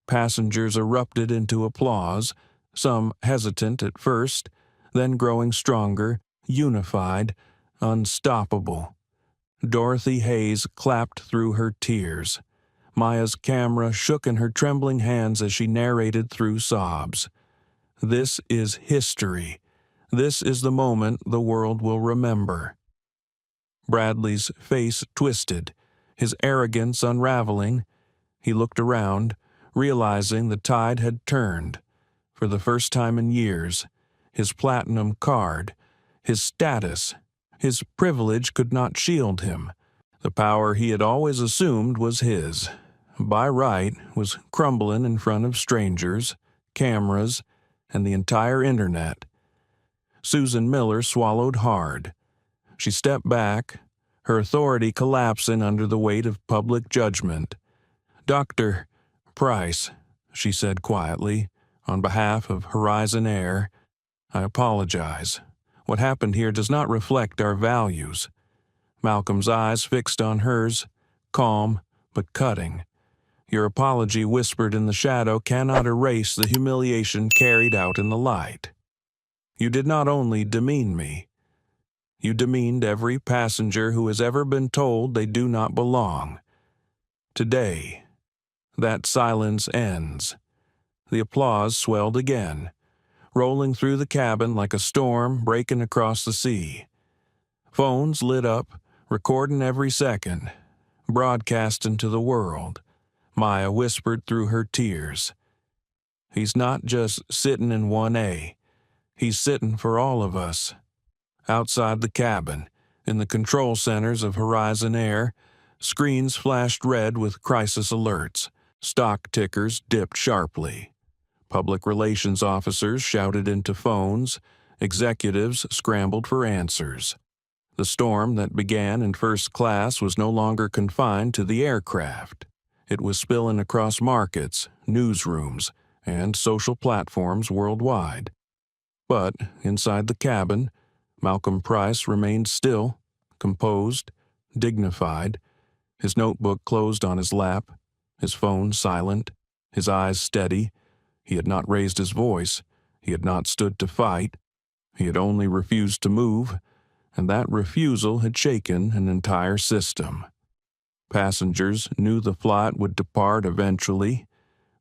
Passengers erupted into applause, some hesitant at first, then growing stronger, unified, unstoppable. Dorothy Hayes clapped through her tears. Maya's camera shook in her trembling hands as she narrated through sobs. "This is history. This is the moment the world will remember." Bradley's face twisted, his arrogance unraveling. He looked around, realizing the tide had turned. For the first time in years, his platinum card, his status, his privilege could not shield him. The power he had always assumed was his, by right, was crumbling in front of strangers, cameras, and the entire internet. Susan Miller swallowed hard. She stepped back, her authority collapsing under the weight of public judgment. "Dr. Price," she said quietly, on behalf of Horizon Air, "I apologize. What happened here does not reflect our values." Malcolm's eyes fixed on hers, calm but cutting. "Your apology whispered in the shadow cannot erase the humiliation carried out in the light. You did not only demean me, you demeaned every passenger who has ever been told they do not belong. Today, that silence ends." The applause swelled again, rolling through the cabin like a storm breaking across the sea. Phones lit up, recording every second, broadcasting to the world. Maya whispered through her tears, "He's not just sitting in 1A. He's sitting for all of us." Outside the cabin, in the control centers of Horizon Air, screens flashed red with crisis alerts. Stock tickers dipped sharply. Public relations officers shouted into phones. Executives scrambled for answers. The storm that began in first class was no longer confined to the aircraft. It was spilling across markets, newsrooms, and social platforms worldwide. But inside the cabin, Malcolm Price remained still, composed, dignified, his notebook closed on his lap, his phone silent, his eyes steady. He had not raised his voice. He had not stood to fight. He had only refused to move, and that refusal had shaken an entire system. Passengers knew the flight would depart eventually,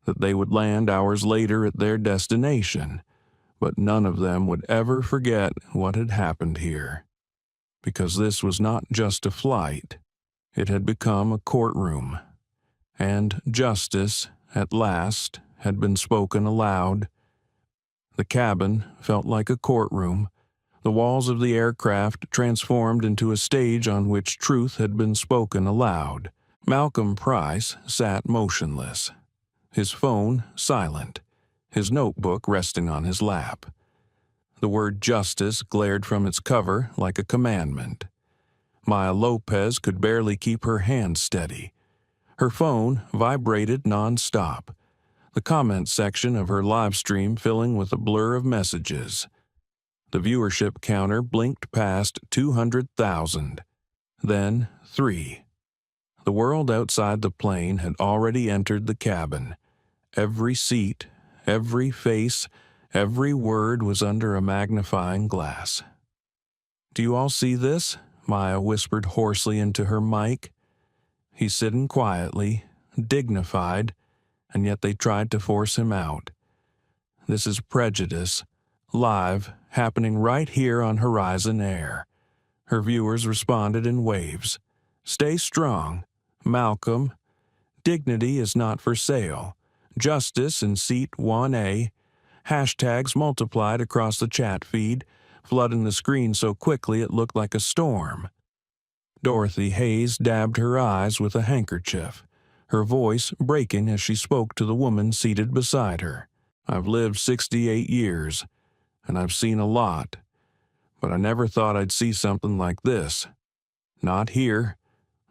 that they would land hours later at their destination, but none of them would ever forget what had happened here. Because this was not just a flight. It had become a courtroom. And justice, at last, had been spoken aloud. The cabin felt like a courtroom. The walls of the aircraft transformed into a stage on which truth had been spoken aloud. Malcolm Price sat motionless, his phone silent, his notebook resting on his lap. The word justice glared from its cover like a commandment. Maya Lopez could barely keep her hand steady. Her phone vibrated nonstop, the comment section of her live stream filling with a blur of messages. The viewership counter blinked past 200,000, then 3. The world outside the plane had already entered the cabin. Every seat, every face, every word was under a magnifying glass. "Do you all see this?" Maya whispered hoarsely into her mic. He's sitting quietly, dignified, and yet they tried to force him out. This is prejudice, live, happening right here on Horizon Air. Her viewers responded in waves. "Stay strong, Malcolm. Dignity is not for sale. Justice in seat 1A." Hashtags multiplied across the chat feed, flooding the screen so quickly it looked like a storm. Dorothy Hayes dabbed her eyes with a handkerchief, her voice breaking as she spoke to the woman seated beside her. "I've lived 68 years, and I've seen a lot, but I never thought I'd see something like this. Not here,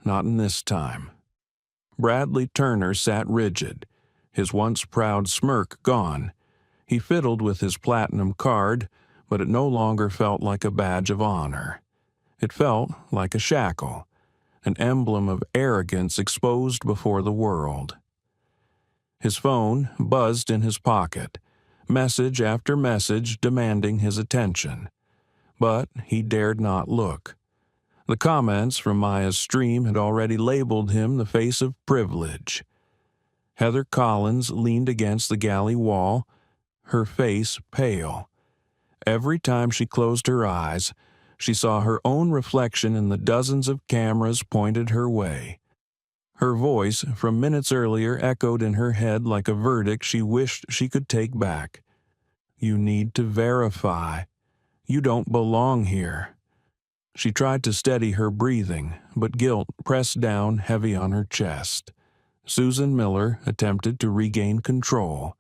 not in this time." Bradley Turner sat rigid, his once proud smirk gone. He fiddled with his platinum card, but it no longer felt like a badge of honor. It felt like a shackle, an emblem of arrogance exposed before the world. His phone buzzed in his pocket, message after message demanding his attention. But he dared not look. The comments from Maya's stream had already labeled him the face of privilege. Heather Collins leaned against the galley wall, her face pale. Every time she closed her eyes, she saw her own reflection in the dozens of cameras pointed her way. Her voice from minutes earlier echoed in her head like a verdict she wished she could take back. "You need to verify. You don't belong here." She tried to steady her breathing, but guilt pressed down heavy on her chest. Susan Miller attempted to regain control.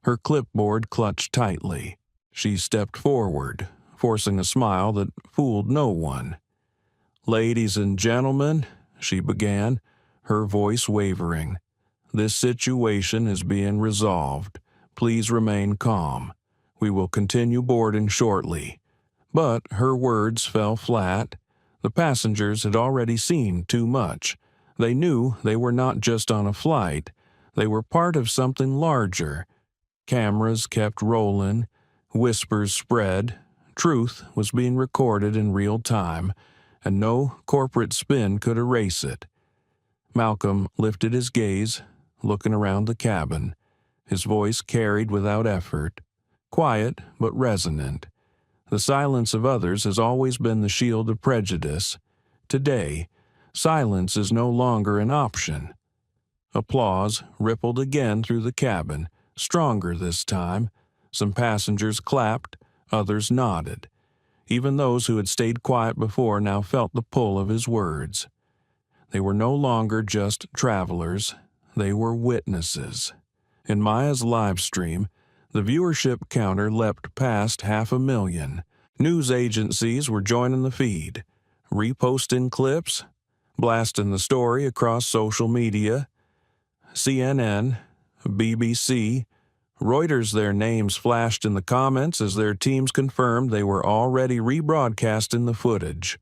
her clipboard clutched tightly. She stepped forward, forcing a smile that fooled no one. "Ladies and gentlemen," she began, her voice wavering, "this situation is being resolved. Please remain calm. We will continue boarding shortly." But her words fell flat. The passengers had already seen too much. They knew they were not just on a flight. They were part of something larger. Cameras kept rolling. Whispers spread. Truth was being recorded in real time, and no corporate spin could erase it. Malcolm lifted his gaze, looking around the cabin. His voice carried without effort, quiet but resonant. The silence of others has always been the shield of prejudice. Today, silence is no longer an option. Applause rippled again through the cabin, stronger this time. Some passengers clapped, others nodded. Even those who had stayed quiet before now felt the pull of his words. They were no longer just travelers, they were witnesses. In Maya's live stream, the viewership counter leapt past 500,000. News agencies were joining the feed, reposting clips, blasting the story across social media. CNN, BBC, Reuters, their names flashed in the comments as their teams confirmed they were already rebroadcasting the footage.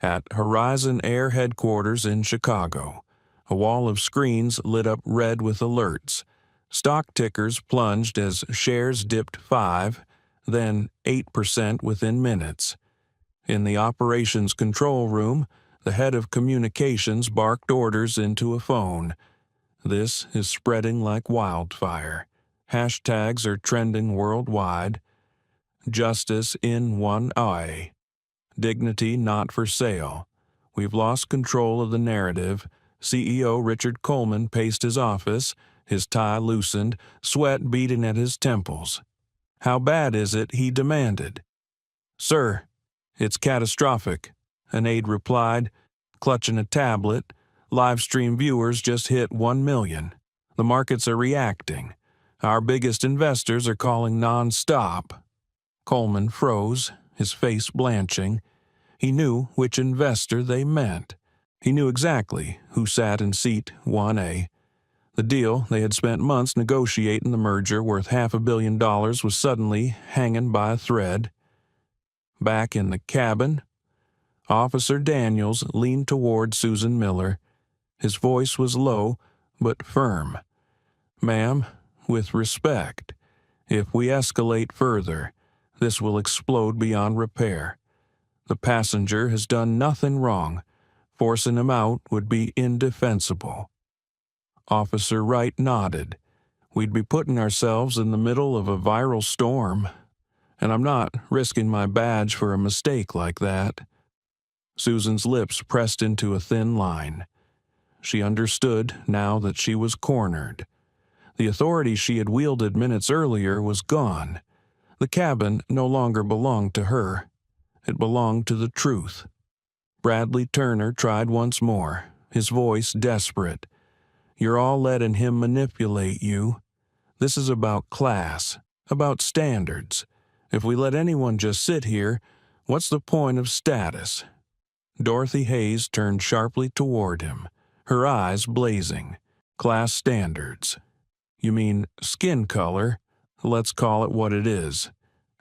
At Horizon Air headquarters in Chicago, a wall of screens lit up red with alerts. Stock tickers plunged as shares dipped 5, then 8% within minutes. In the operations control room, the head of communications barked orders into a phone. "This is spreading like wildfire. Hashtags are trending worldwide. Justice in one eye. Dignity not for sale. We've lost control of the narrative." CEO Richard Coleman paced his office, his tie loosened, sweat beading at his temples. "How bad is it?" he demanded. "Sir, it's catastrophic," an aide replied, clutching a tablet. "Livestream viewers just hit 1 million. The markets are reacting. Our biggest investors are calling non-stop." Coleman froze, his face blanching. He knew which investor they meant. He knew exactly who sat in seat 1A. The deal they had spent months negotiating, the merger worth $500 million, was suddenly hanging by a thread. Back in the cabin, Officer Daniels leaned toward Susan Miller. His voice was low but firm. "Ma'am, with respect, if we escalate further, this will explode beyond repair. The passenger has done nothing wrong. Forcing him out would be indefensible." Officer Wright nodded. "We'd be putting ourselves in the middle of a viral storm, and I'm not risking my badge for a mistake like that." Susan's lips pressed into a thin line. She understood now that she was cornered. The authority she had wielded minutes earlier was gone. The cabin no longer belonged to her. It belonged to the truth. Bradley Turner tried once more, his voice desperate. "You're all letting him manipulate you. This is about class, about standards. If we let anyone just sit here, what's the point of status?" Dorothy Hayes turned sharply toward him, her eyes blazing. "Class standards. You mean skin color? Let's call it what it is.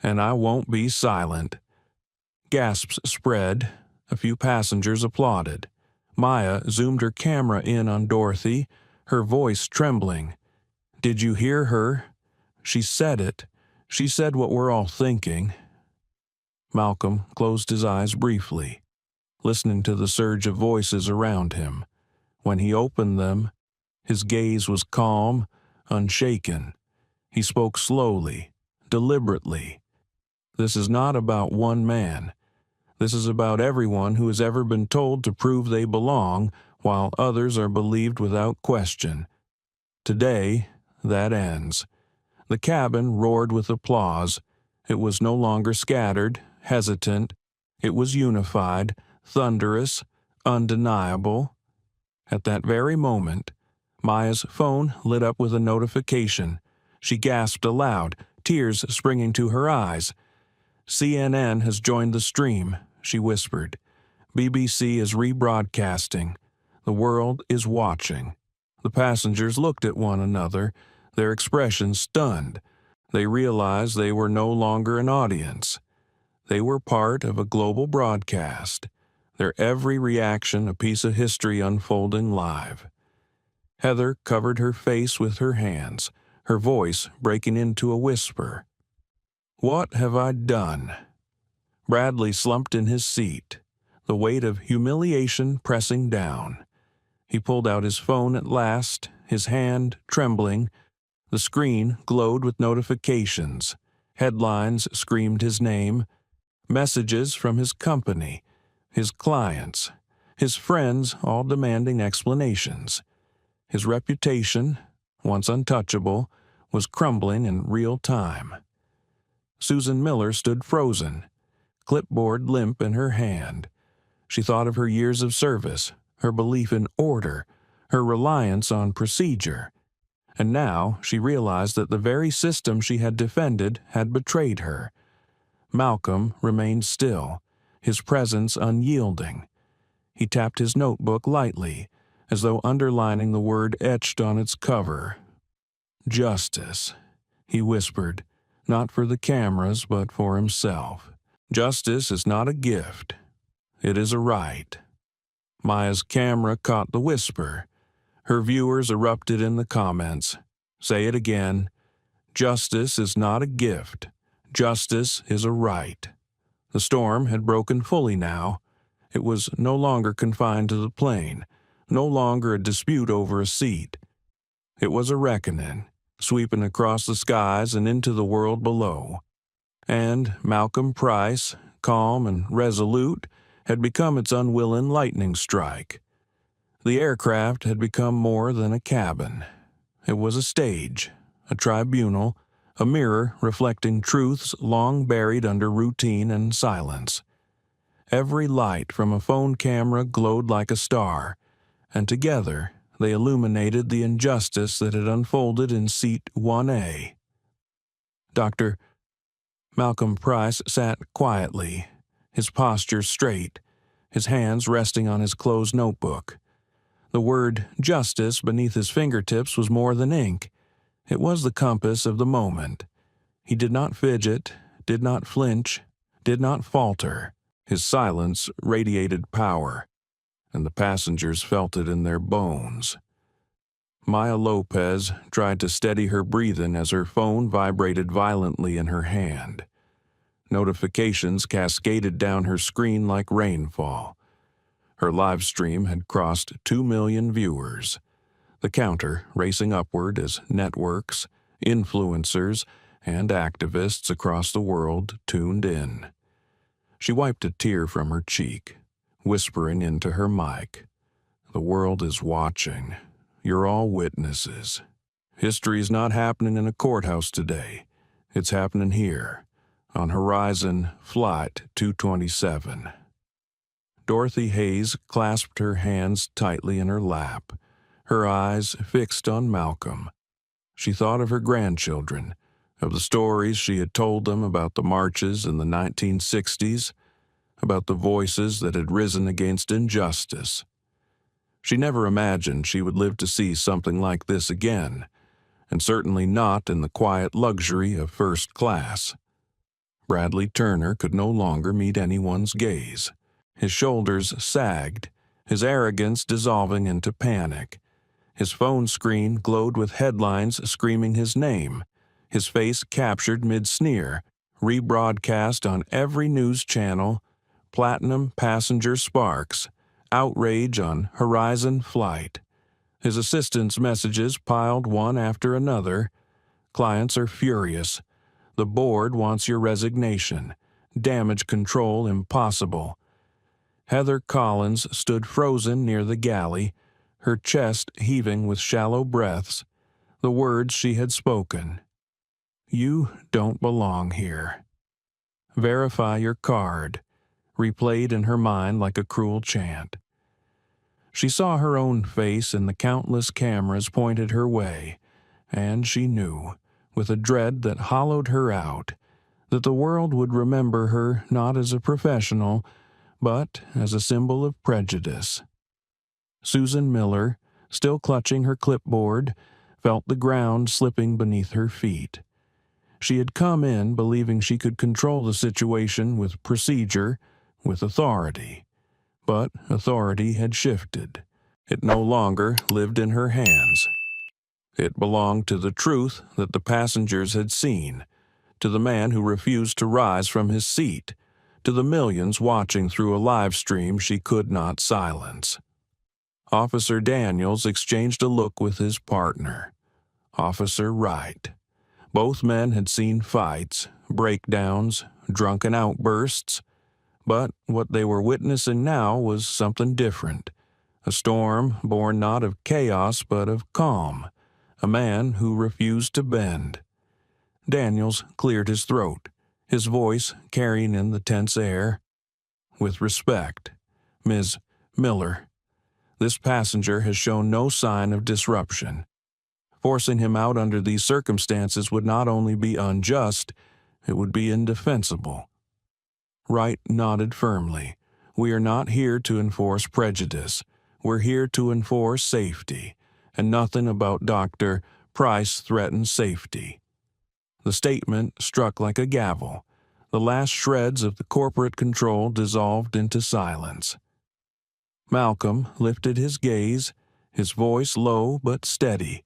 And I won't be silent." Gasps spread. A few passengers applauded. Maya zoomed her camera in on Dorothy, her voice trembling. "Did you hear her? She said it. She said what we're all thinking." Malcolm closed his eyes briefly, listening to the surge of voices around him. When he opened them, his gaze was calm, unshaken. He spoke slowly, deliberately. "This is not about one man. This is about everyone who has ever been told to prove they belong, while others are believed without question. Today, that ends." The cabin roared with applause. It was no longer scattered, hesitant. It was unified, thunderous, undeniable. At that very moment, Maya's phone lit up with a notification. She gasped aloud, tears springing to her eyes. CNN has joined the stream, she whispered. BBC is rebroadcasting. The world is watching. The passengers looked at one another, their expressions stunned. They realized they were no longer an audience. They were part of a global broadcast, their every reaction a piece of history unfolding live. Heather covered her face with her hands, her voice breaking into a whisper. "What have I done?" Bradley slumped in his seat, the weight of humiliation pressing down. He pulled out his phone at last, his hand trembling. The screen glowed with notifications. Headlines screamed his name. Messages from his company, his clients, his friends, all demanding explanations. His reputation, once untouchable, was crumbling in real time. Susan Miller stood frozen, clipboard limp in her hand. She thought of her years of service, her belief in order, her reliance on procedure. And now she realized that the very system she had defended had betrayed her. Malcolm remained still, his presence unyielding. He tapped his notebook lightly, as though underlining the word etched on its cover. "Justice," he whispered, not for the cameras but for himself. "Justice is not a gift. It is a right." Maya's camera caught the whisper. Her viewers erupted in the comments. "Say it again. Justice is not a gift. Justice is a right." The storm had broken fully now. It was no longer confined to the plane, no longer a dispute over a seat. It was a reckoning, sweeping across the skies and into the world below. And Malcolm Price, calm and resolute, had become its unwilling lightning strike. The aircraft had become more than a cabin. It was a stage, a tribunal, a mirror reflecting truths long buried under routine and silence. Every light from a phone camera glowed like a star, and together they illuminated the injustice that had unfolded in seat 1A. Dr. Malcolm Price sat quietly, his posture straight, his hands resting on his closed notebook. The word justice beneath his fingertips was more than ink. It was the compass of the moment. He did not fidget, did not flinch, did not falter. His silence radiated power, and the passengers felt it in their bones. Maya Lopez tried to steady her breathing as her phone vibrated violently in her hand. Notifications cascaded down her screen like rainfall. Her live stream had crossed 2 million viewers, the counter racing upward as networks, influencers, and activists across the world tuned in. She wiped a tear from her cheek, whispering into her mic, "The world is watching. You're all witnesses. History's not happening in a courthouse today. It's happening here, on Horizon Flight 227. Dorothy Hayes clasped her hands tightly in her lap, her eyes fixed on Malcolm. She thought of her grandchildren, of the stories she had told them about the marches in the 1960s, about the voices that had risen against injustice. She never imagined she would live to see something like this again, and certainly not in the quiet luxury of first class. Bradley Turner could no longer meet anyone's gaze. His shoulders sagged, his arrogance dissolving into panic. His phone screen glowed with headlines screaming his name, his face captured mid-sneer, rebroadcast on every news channel, platinum passenger sparks, outrage on Horizon Flight. His assistant's messages piled one after another. "Clients are furious. The board wants your resignation. Damage control impossible." Heather Collins stood frozen near the galley, her chest heaving with shallow breaths. The words she had spoken. "You don't belong here." "Verify your card," replayed in her mind like a cruel chant. She saw her own face in the countless cameras pointed her way, and she knew, with a dread that hollowed her out, that the world would remember her not as a professional, but as a symbol of prejudice. Susan Miller, still clutching her clipboard, felt the ground slipping beneath her feet. She had come in believing she could control the situation with procedure, with authority. But authority had shifted. It no longer lived in her hands. It belonged to the truth that the passengers had seen, to the man who refused to rise from his seat, to the millions watching through a live stream she could not silence. Officer Daniels exchanged a look with his partner, Officer Wright. Both men had seen fights, breakdowns, drunken outbursts, but what they were witnessing now was something different. A storm born not of chaos but of calm, a man who refused to bend. Daniels cleared his throat, his voice carrying in the tense air. With respect, Ms. Miller, this passenger has shown no sign of disruption. Forcing him out under these circumstances would not only be unjust, it would be indefensible. Wright nodded firmly. We are not here to enforce prejudice. We're here to enforce safety, and nothing about Dr. Price threatens safety. The statement struck like a gavel. The last shreds of the corporate control dissolved into silence. Malcolm lifted his gaze, his voice low but steady.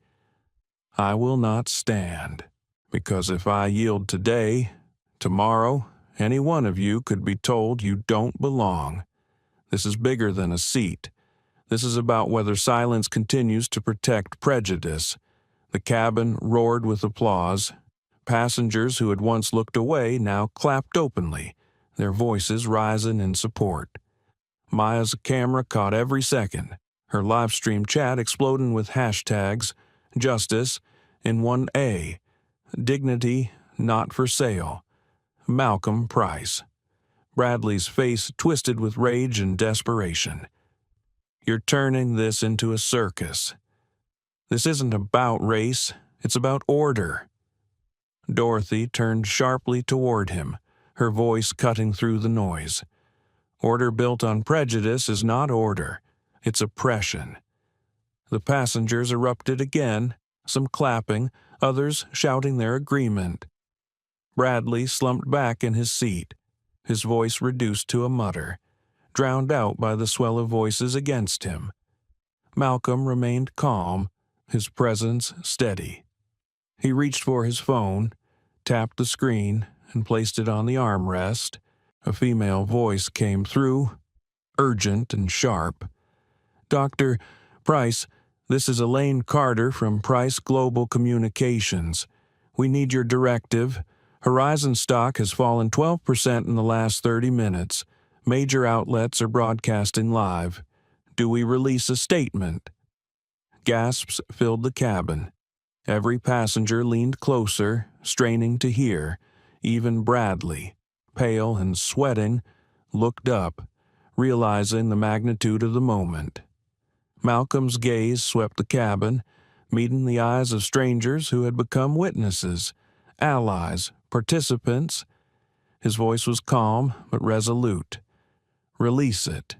I will not stand, because if I yield today, tomorrow, any one of you could be told you don't belong. This is bigger than a seat. This is about whether silence continues to protect prejudice. The cabin roared with applause. Passengers who had once looked away now clapped openly, their voices rising in support. Maya's camera caught every second, her live stream chat exploding with hashtags, justice in 1A, dignity not for sale, Malcolm Price. Bradley's face twisted with rage and desperation. You're turning this into a circus. This isn't about race, it's about order. Dorothy turned sharply toward him, her voice cutting through the noise. Order built on prejudice is not order, it's oppression. The passengers erupted again, some clapping, others shouting their agreement. Bradley slumped back in his seat, his voice reduced to a mutter, drowned out by the swell of voices against him. Malcolm remained calm, his presence steady. He reached for his phone, tapped the screen, and placed it on the armrest. A female voice came through, urgent and sharp. Dr. Price, this is Elaine Carter from Price Global Communications. We need your directive. Horizon stock has fallen 12% in the last 30 minutes. Major outlets are broadcasting live. Do we release a statement? Gasps filled the cabin. Every passenger leaned closer, straining to hear. Even Bradley, pale and sweating, looked up, realizing the magnitude of the moment. Malcolm's gaze swept the cabin, meeting the eyes of strangers who had become witnesses, allies, participants. His voice was calm but resolute. Release it.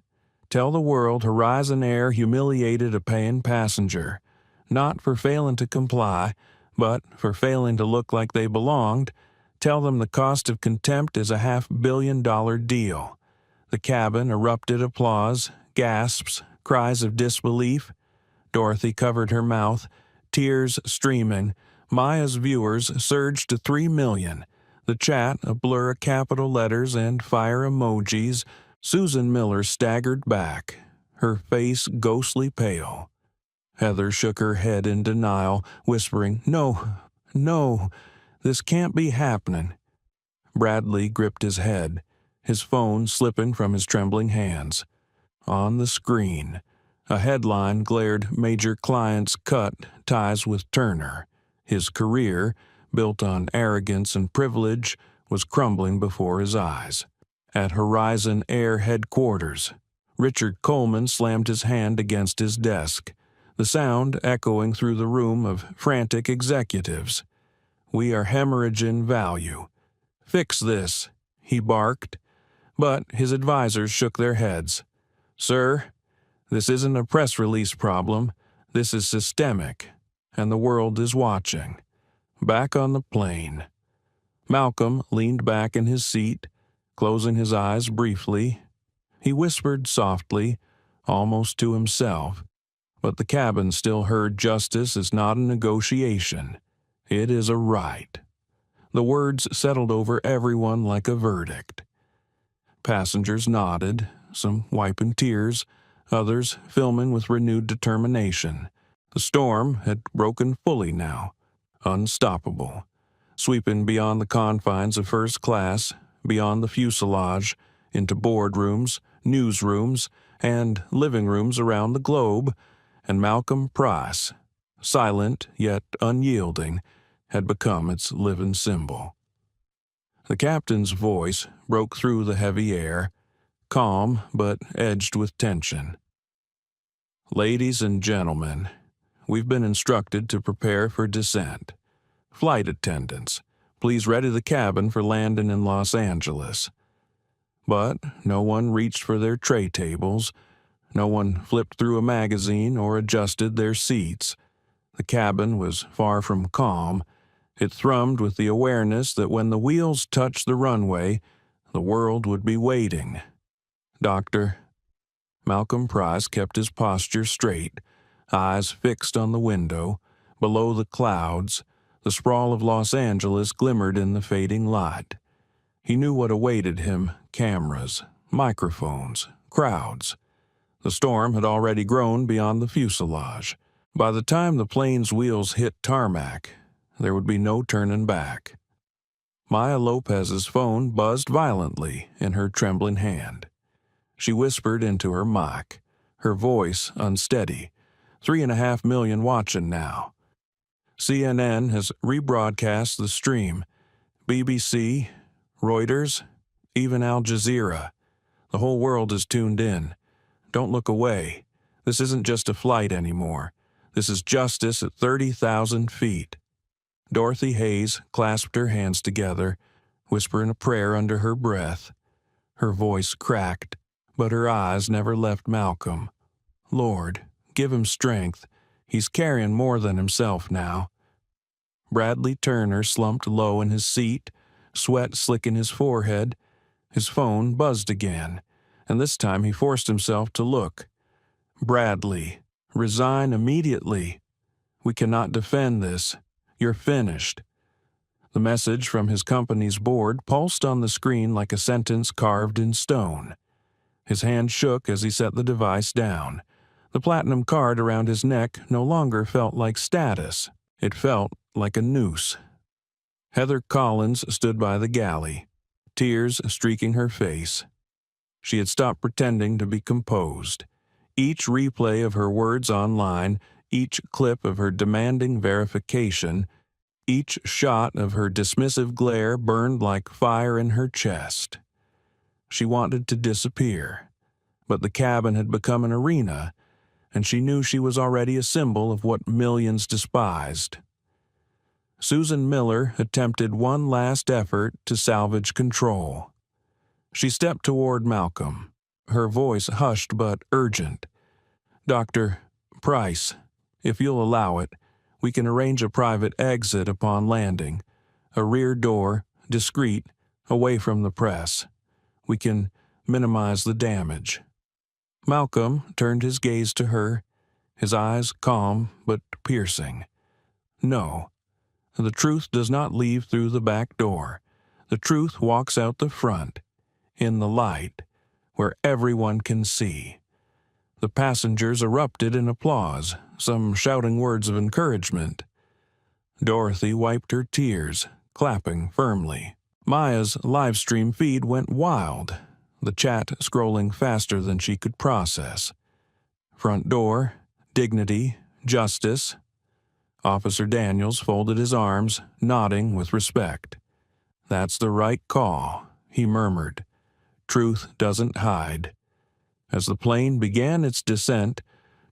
Tell the world Horizon Air humiliated a paying passenger, not for failing to comply, but for failing to look like they belonged. Tell them the cost of contempt is a $500 million deal. The cabin erupted applause, gasps, cries of disbelief. Dorothy covered her mouth, tears streaming. Maya's viewers surged to 3 million. The chat a blur of capital letters and fire emojis. Susan Miller staggered back, her face ghostly pale. Heather shook her head in denial, whispering, No, no, this can't be happening. Bradley gripped his head, his phone slipping from his trembling hands. On the screen, a headline glared Major Client's cut ties with Turner. His career, built on arrogance and privilege, was crumbling before his eyes. At Horizon Air headquarters, Richard Coleman slammed his hand against his desk, the sound echoing through the room of frantic executives. We are hemorrhaging value. Fix this, he barked, but his advisors shook their heads. Sir, this isn't a press release problem. This is systemic, and the world is watching. Back on the plane. Malcolm leaned back in his seat, closing his eyes briefly. He whispered softly, almost to himself, but the cabin still heard justice is not a negotiation. It is a right. The words settled over everyone like a verdict. Passengers nodded, some wiping tears, others filming with renewed determination. The storm had broken fully now, unstoppable, sweeping beyond the confines of first class, beyond the fuselage, into boardrooms, newsrooms, and living rooms around the globe, and Malcolm Price, silent yet unyielding, had become its living symbol. The captain's voice broke through the heavy air, calm but edged with tension. Ladies and gentlemen, we've been instructed to prepare for descent. Flight attendants, please ready the cabin for landing in Los Angeles. But no one reached for their tray tables. No one flipped through a magazine or adjusted their seats. The cabin was far from calm. It thrummed with the awareness that when the wheels touched the runway, the world would be waiting. Doctor. Malcolm Price kept his posture straight, eyes fixed on the window. Below the clouds, the sprawl of Los Angeles glimmered in the fading light. He knew what awaited him: cameras, microphones, crowds. The storm had already grown beyond the fuselage. By the time the plane's wheels hit tarmac, there would be no turning back. Maya Lopez's phone buzzed violently in her trembling hand. She whispered into her mic, her voice unsteady. 3.5 million watching now. CNN has rebroadcast the stream. BBC, Reuters, even Al Jazeera. The whole world is tuned in. Don't look away. This isn't just a flight anymore. This is justice at 30,000 feet. Dorothy Hayes clasped her hands together, whispering a prayer under her breath. Her voice cracked, but her eyes never left Malcolm. Lord, give him strength. He's carrying more than himself now. Bradley Turner slumped low in his seat, sweat slicking his forehead. His phone buzzed again, and this time he forced himself to look. Bradley, resign immediately. We cannot defend this. You're finished. The message from his company's board pulsed on the screen like a sentence carved in stone. His hand shook as he set the device down. The platinum card around his neck no longer felt like status. It felt like a noose. Heather Collins stood by the galley, tears streaking her face. She had stopped pretending to be composed. Each replay of her words online, each clip of her demanding verification, each shot of her dismissive glare burned like fire in her chest. She wanted to disappear, but the cabin had become an arena, and she knew she was already a symbol of what millions despised. Susan Miller attempted one last effort to salvage control. She stepped toward Malcolm, her voice hushed but urgent. Dr. Price, if you'll allow it, we can arrange a private exit upon landing, a rear door, discreet, away from the press. We can minimize the damage. Malcolm turned his gaze to her, his eyes calm but piercing. No, the truth does not leave through the back door. The truth walks out the front, in the light, where everyone can see. The passengers erupted in applause, some shouting words of encouragement. Dorothy wiped her tears, clapping firmly. Maya's live stream feed went wild, the chat scrolling faster than she could process. Front door, dignity, justice. Officer Daniels folded his arms, nodding with respect. That's the right call, he murmured. Truth doesn't hide. As the plane began its descent,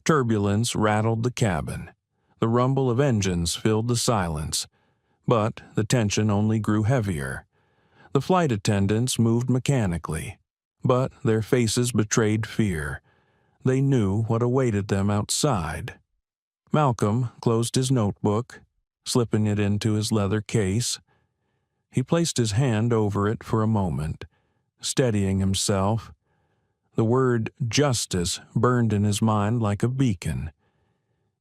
turbulence rattled the cabin. The rumble of engines filled the silence. But the tension only grew heavier. The flight attendants moved mechanically, but their faces betrayed fear. They knew what awaited them outside. Malcolm closed his notebook, slipping it into his leather case. He placed his hand over it for a moment, steadying himself. The word justice burned in his mind like a beacon.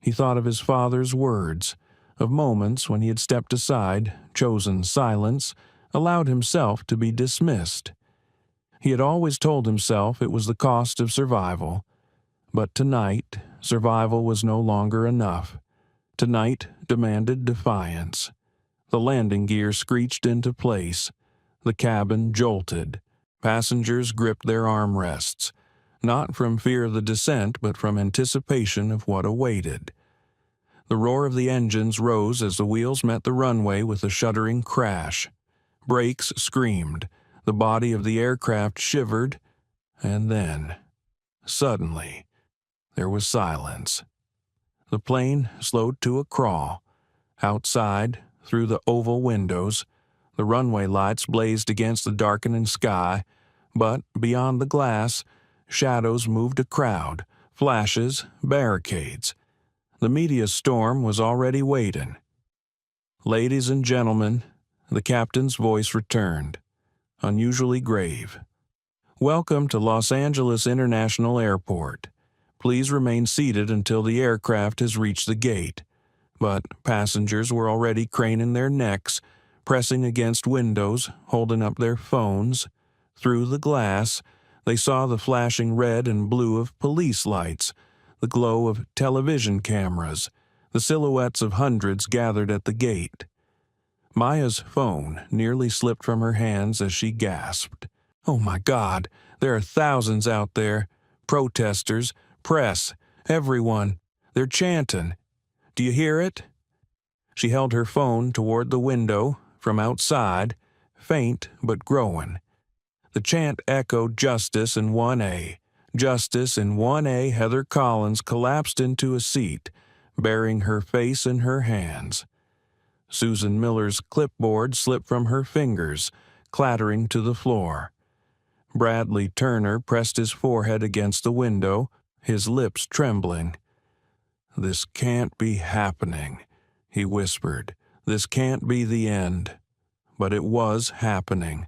He thought of his father's words, of moments when he had stepped aside, chosen silence, allowed himself to be dismissed. He had always told himself it was the cost of survival. But tonight, survival was no longer enough. Tonight demanded defiance. The landing gear screeched into place. The cabin jolted. Passengers gripped their armrests, not from fear of the descent, but from anticipation of what awaited. The roar of the engines rose as the wheels met the runway with a shuddering crash. Brakes screamed. The body of the aircraft shivered. And then, suddenly, there was silence. The plane slowed to a crawl. Outside, through the oval windows, the runway lights blazed against the darkening sky, but beyond the glass, shadows moved a crowd, flashes, barricades. The media storm was already waiting. "Ladies and gentlemen," the captain's voice returned, unusually grave. "Welcome to Los Angeles International Airport. Please remain seated until the aircraft has reached the gate." But passengers were already craning their necks, pressing against windows, holding up their phones. Through the glass, they saw the flashing red and blue of police lights, the glow of television cameras, the silhouettes of hundreds gathered at the gate. Maya's phone nearly slipped from her hands as she gasped. "Oh my God, there are thousands out there. Protesters, press, everyone. They're chanting. Do you hear it?" She held her phone toward the window, from outside, faint but growing. The chant echoed justice in 1A. Justice in 1A. Heather Collins collapsed into a seat, burying her face in her hands. Susan Miller's clipboard slipped from her fingers, clattering to the floor. Bradley Turner pressed his forehead against the window, his lips trembling. "This can't be happening," he whispered. "This can't be the end." But it was happening.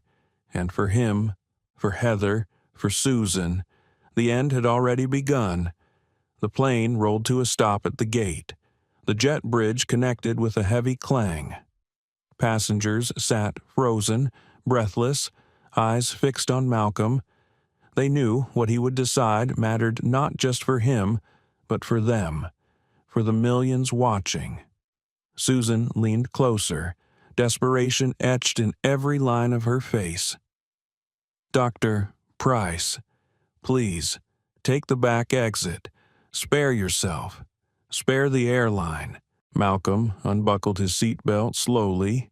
And for him, for Heather, for Susan, the end had already begun. The plane rolled to a stop at the gate. The jet bridge connected with a heavy clang. Passengers sat frozen, breathless, eyes fixed on Malcolm. They knew what he would decide mattered not just for him, but for them, for the millions watching. Susan leaned closer, desperation etched in every line of her face. "Dr. Price, please, take the back exit. Spare yourself. Spare the airline." Malcolm unbuckled his seatbelt slowly,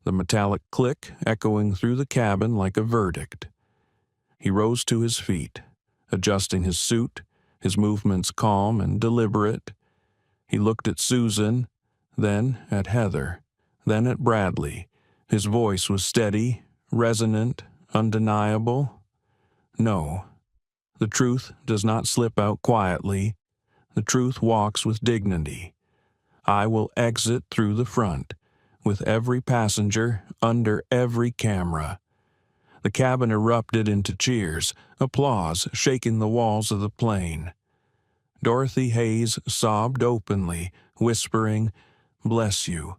the metallic click echoing through the cabin like a verdict. He rose to his feet, adjusting his suit, his movements calm and deliberate. He looked at Susan, then at Heather, then at Bradley. His voice was steady, resonant, undeniable. "No, the truth does not slip out quietly. The truth walks with dignity. I will exit through the front, with every passenger, under every camera." The cabin erupted into cheers, applause shaking the walls of the plane. Dorothy Hayes sobbed openly, whispering, bless you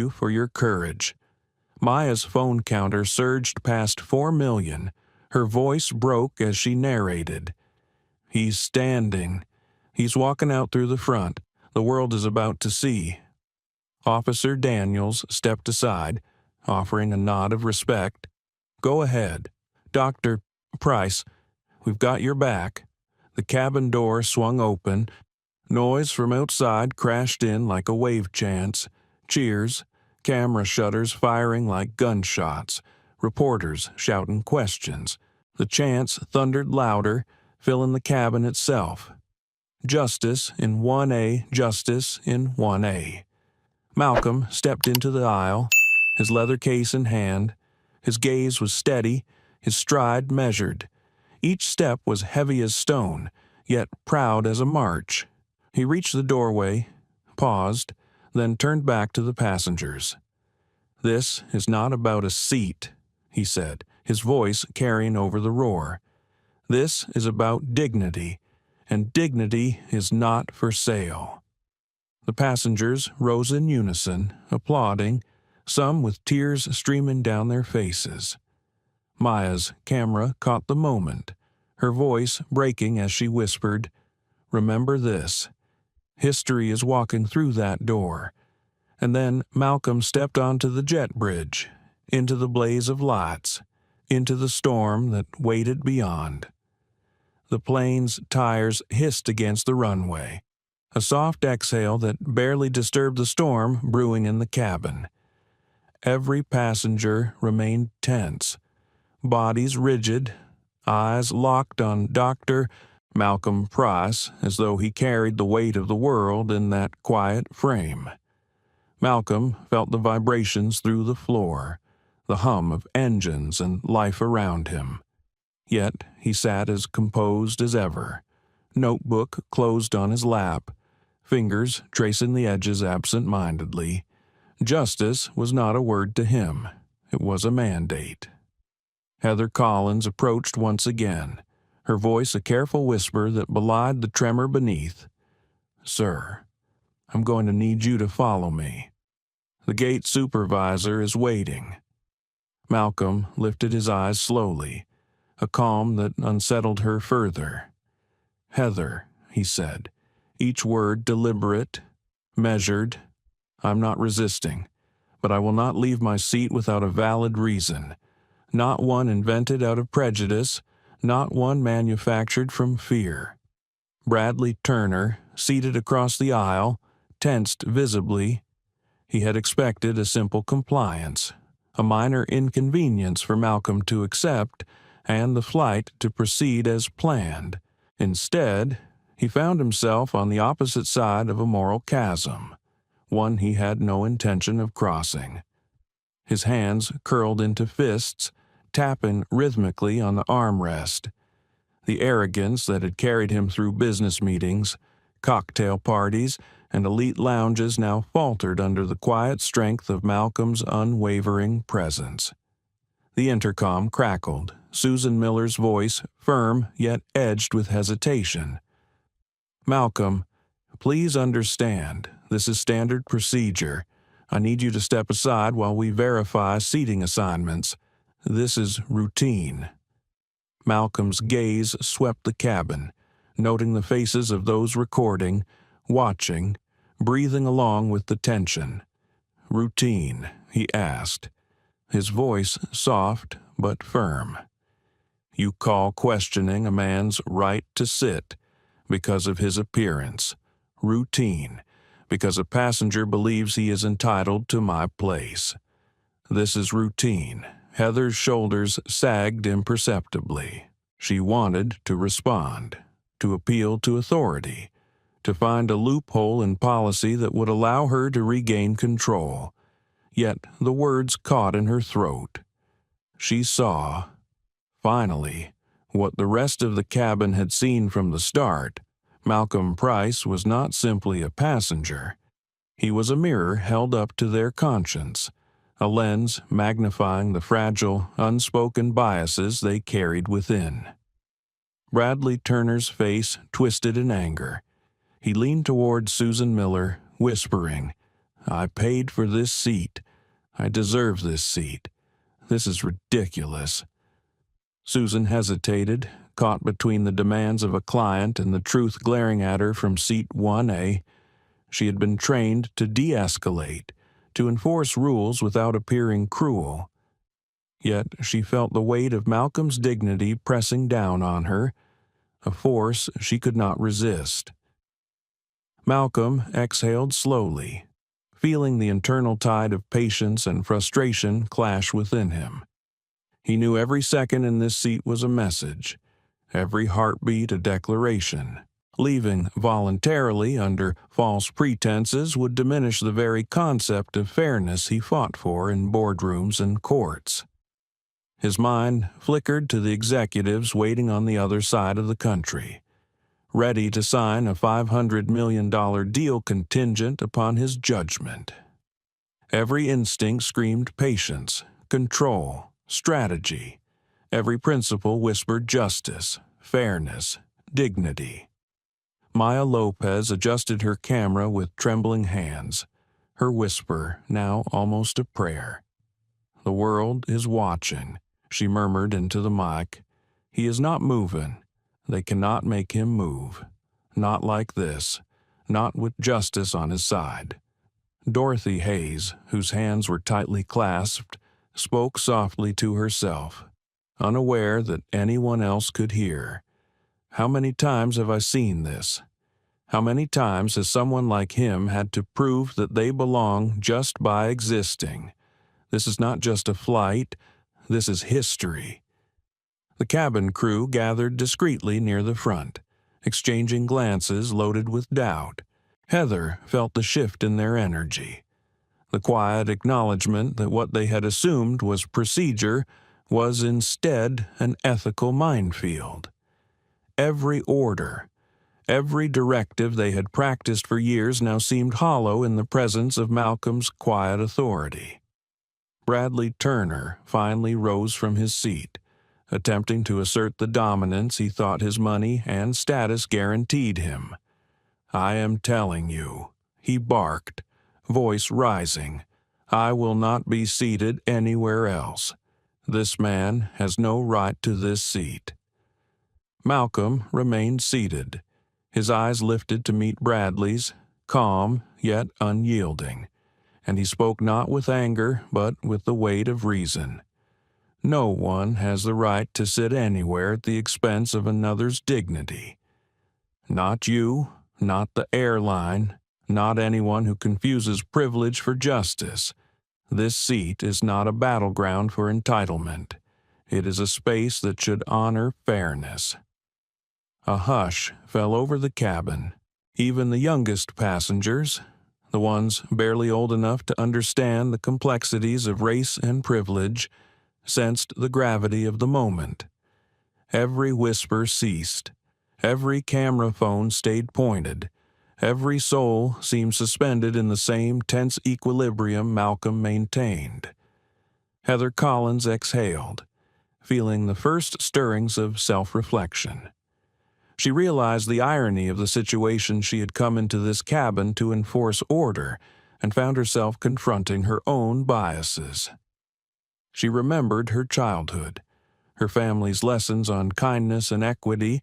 for your courage." Maya's phone counter surged past 4 million. Her voice broke as she narrated. "He's standing. He's walking out through the front. The world is about to see." Officer Daniels stepped aside, offering a nod of respect. "Go ahead. Dr. Price, we've got your back." The cabin door swung open. Noise from outside crashed in like a wave chants. Cheers, camera shutters firing like gunshots, reporters shouting questions. The chants thundered louder, filling the cabin itself. "Justice in 1A, justice in 1A." Malcolm stepped into the aisle, his leather case in hand. His gaze was steady, his stride measured. Each step was heavy as stone, yet proud as a march. He reached the doorway, paused, then turned back to the passengers. "This is not about a seat," he said, his voice carrying over the roar. "This is about dignity, and dignity is not for sale." The passengers rose in unison, applauding, some with tears streaming down their faces. Maya's camera caught the moment, her voice breaking as she whispered, "Remember this. History is walking through that door." And then Malcolm stepped onto the jet bridge, into the blaze of lights, into the storm that waited beyond. The plane's tires hissed against the runway, a soft exhale that barely disturbed the storm brewing in the cabin. Every passenger remained tense, bodies rigid, eyes locked on Dr. Malcolm Price as though he carried the weight of the world in that quiet frame. Malcolm felt the vibrations through the floor, the hum of engines and life around him. Yet he sat as composed as ever, notebook closed on his lap, fingers tracing the edges absent-mindedly. Justice was not a word to him. It was a mandate. Heather Collins approached once again, her voice a careful whisper that belied the tremor beneath. "Sir, I'm going to need you to follow me. The gate supervisor is waiting." Malcolm lifted his eyes slowly, a calm that unsettled her further. "Heather," he said, each word deliberate, measured. "I'm not resisting, but I will not leave my seat without a valid reason. Not one invented out of prejudice, not one manufactured from fear." Bradley Turner, seated across the aisle, tensed visibly. He had expected a simple compliance, a minor inconvenience for Malcolm to accept, and the flight to proceed as planned. Instead, he found himself on the opposite side of a moral chasm, one he had no intention of crossing. His hands curled into fists, tapping rhythmically on the armrest. The arrogance that had carried him through business meetings, cocktail parties, and elite lounges now faltered under the quiet strength of Malcolm's unwavering presence. The intercom crackled, Susan Miller's voice firm yet edged with hesitation. "Malcolm, please understand, this is standard procedure. I need you to step aside while we verify seating assignments. This is routine." Malcolm's gaze swept the cabin, noting the faces of those recording, watching, breathing along with the tension. "Routine?" he asked, his voice soft but firm. "You call questioning a man's right to sit because of his appearance routine, because a passenger believes he is entitled to my place. This is routine." Heather's shoulders sagged imperceptibly. She wanted to respond, to appeal to authority, to find a loophole in policy that would allow her to regain control. Yet the words caught in her throat. She saw, finally, what the rest of the cabin had seen from the start. Malcolm Price was not simply a passenger. He was a mirror held up to their conscience, a lens magnifying the fragile, unspoken biases they carried within. Bradley Turner's face twisted in anger. He leaned toward Susan Miller, whispering, "I paid for this seat. I deserve this seat. This is ridiculous." Susan hesitated, caught between the demands of a client and the truth glaring at her from seat 1A. She had been trained to de-escalate, to enforce rules without appearing cruel. Yet she felt the weight of Malcolm's dignity pressing down on her, a force she could not resist. Malcolm exhaled slowly, feeling the internal tide of patience and frustration clash within him. He knew every second in this seat was a message, every heartbeat a declaration. Leaving voluntarily under false pretenses would diminish the very concept of fairness he fought for in boardrooms and courts. His mind flickered to the executives waiting on the other side of the country, ready to sign a $500 million deal contingent upon his judgment. Every instinct screamed patience, control, strategy. Every principle whispered justice, fairness, dignity. Maya Lopez adjusted her camera with trembling hands, her whisper now almost a prayer. "The world is watching," she murmured into the mic. "He is not moving. They cannot make him move. Not like this. Not with justice on his side." Dorothy Hayes, whose hands were tightly clasped, spoke softly to herself, unaware that anyone else could hear. "How many times have I seen this? How many times has someone like him had to prove that they belong just by existing? This is not just a flight, this is history." The cabin crew gathered discreetly near the front, exchanging glances loaded with doubt. Heather felt the shift in their energy. The quiet acknowledgement that what they had assumed was procedure was instead an ethical minefield. Every order, every directive they had practiced for years now seemed hollow in the presence of Malcolm's quiet authority. Bradley Turner finally rose from his seat, attempting to assert the dominance he thought his money and status guaranteed him. "I am telling you," he barked, voice rising, "I will not be seated anywhere else. This man has no right to this seat." Malcolm remained seated, his eyes lifted to meet Bradley's, calm yet unyielding, and he spoke not with anger but with the weight of reason. "No one has the right to sit anywhere at the expense of another's dignity. Not you, not the airline, not anyone who confuses privilege for justice. This seat is not a battleground for entitlement. It is a space that should honor fairness." A hush fell over the cabin. Even the youngest passengers, the ones barely old enough to understand the complexities of race and privilege, sensed the gravity of the moment. Every whisper ceased. Every camera phone stayed pointed. Every soul seemed suspended in the same tense equilibrium Malcolm maintained. Heather Collins exhaled, feeling the first stirrings of self-reflection. She realized the irony of the situation. She had come into this cabin to enforce order and found herself confronting her own biases. She remembered her childhood, her family's lessons on kindness and equity,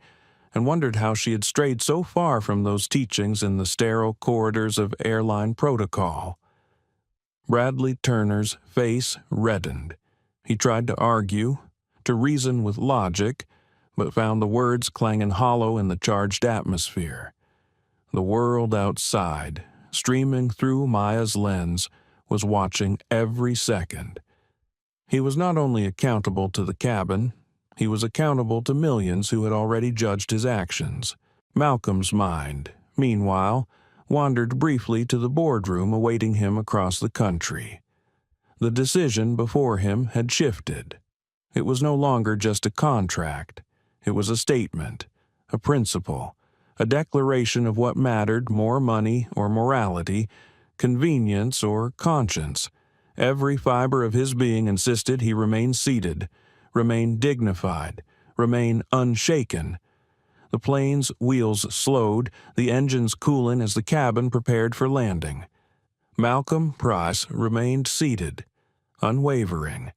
and wondered how she had strayed so far from those teachings in the sterile corridors of airline protocol. Bradley Turner's face reddened. He tried to argue, to reason with logic, but found the words clanging hollow in the charged atmosphere. The world outside, streaming through Maya's lens, was watching every second. He was not only accountable to the cabin, he was accountable to millions who had already judged his actions. Malcolm's mind, meanwhile, wandered briefly to the boardroom awaiting him across the country. The decision before him had shifted. It was no longer just a contract. It was a statement, a principle, a declaration of what mattered more: money or morality, convenience or conscience. Every fiber of his being insisted he remain seated, remain dignified, remain unshaken. The plane's wheels slowed, the engines cooling as the cabin prepared for landing. Malcolm Price remained seated, unwavering,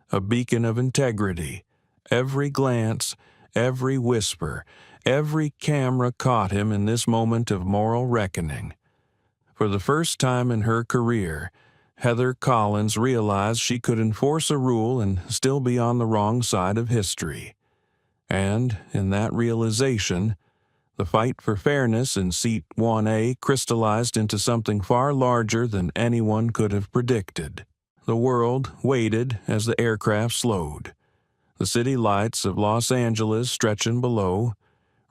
a beacon of integrity. Every glance, every whisper, every camera caught him in this moment of moral reckoning. For the first time in her career, Heather Collins realized she could enforce a rule and still be on the wrong side of history. And, in that realization, the fight for fairness in Seat 1A crystallized into something far larger than anyone could have predicted. The world waited as the aircraft slowed, the city lights of Los Angeles stretching below,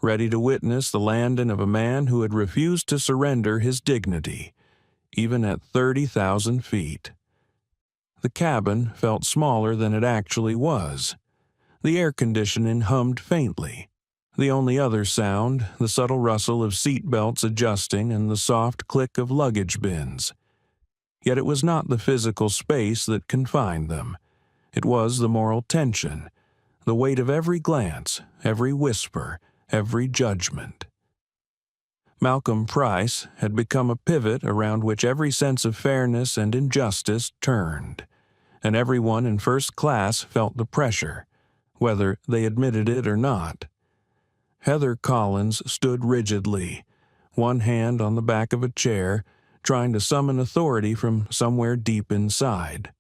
ready to witness the landing of a man who had refused to surrender his dignity, even at 30,000 feet. The cabin felt smaller than it actually was. The air conditioning hummed faintly. The only other sound, the subtle rustle of seat belts adjusting and the soft click of luggage bins. Yet it was not the physical space that confined them. It was the moral tension, the weight of every glance, every whisper, every judgment. Malcolm Price had become a pivot around which every sense of fairness and injustice turned, and everyone in first class felt the pressure, whether they admitted it or not. Heather Collins stood rigidly, one hand on the back of a chair, trying to summon authority from somewhere deep inside.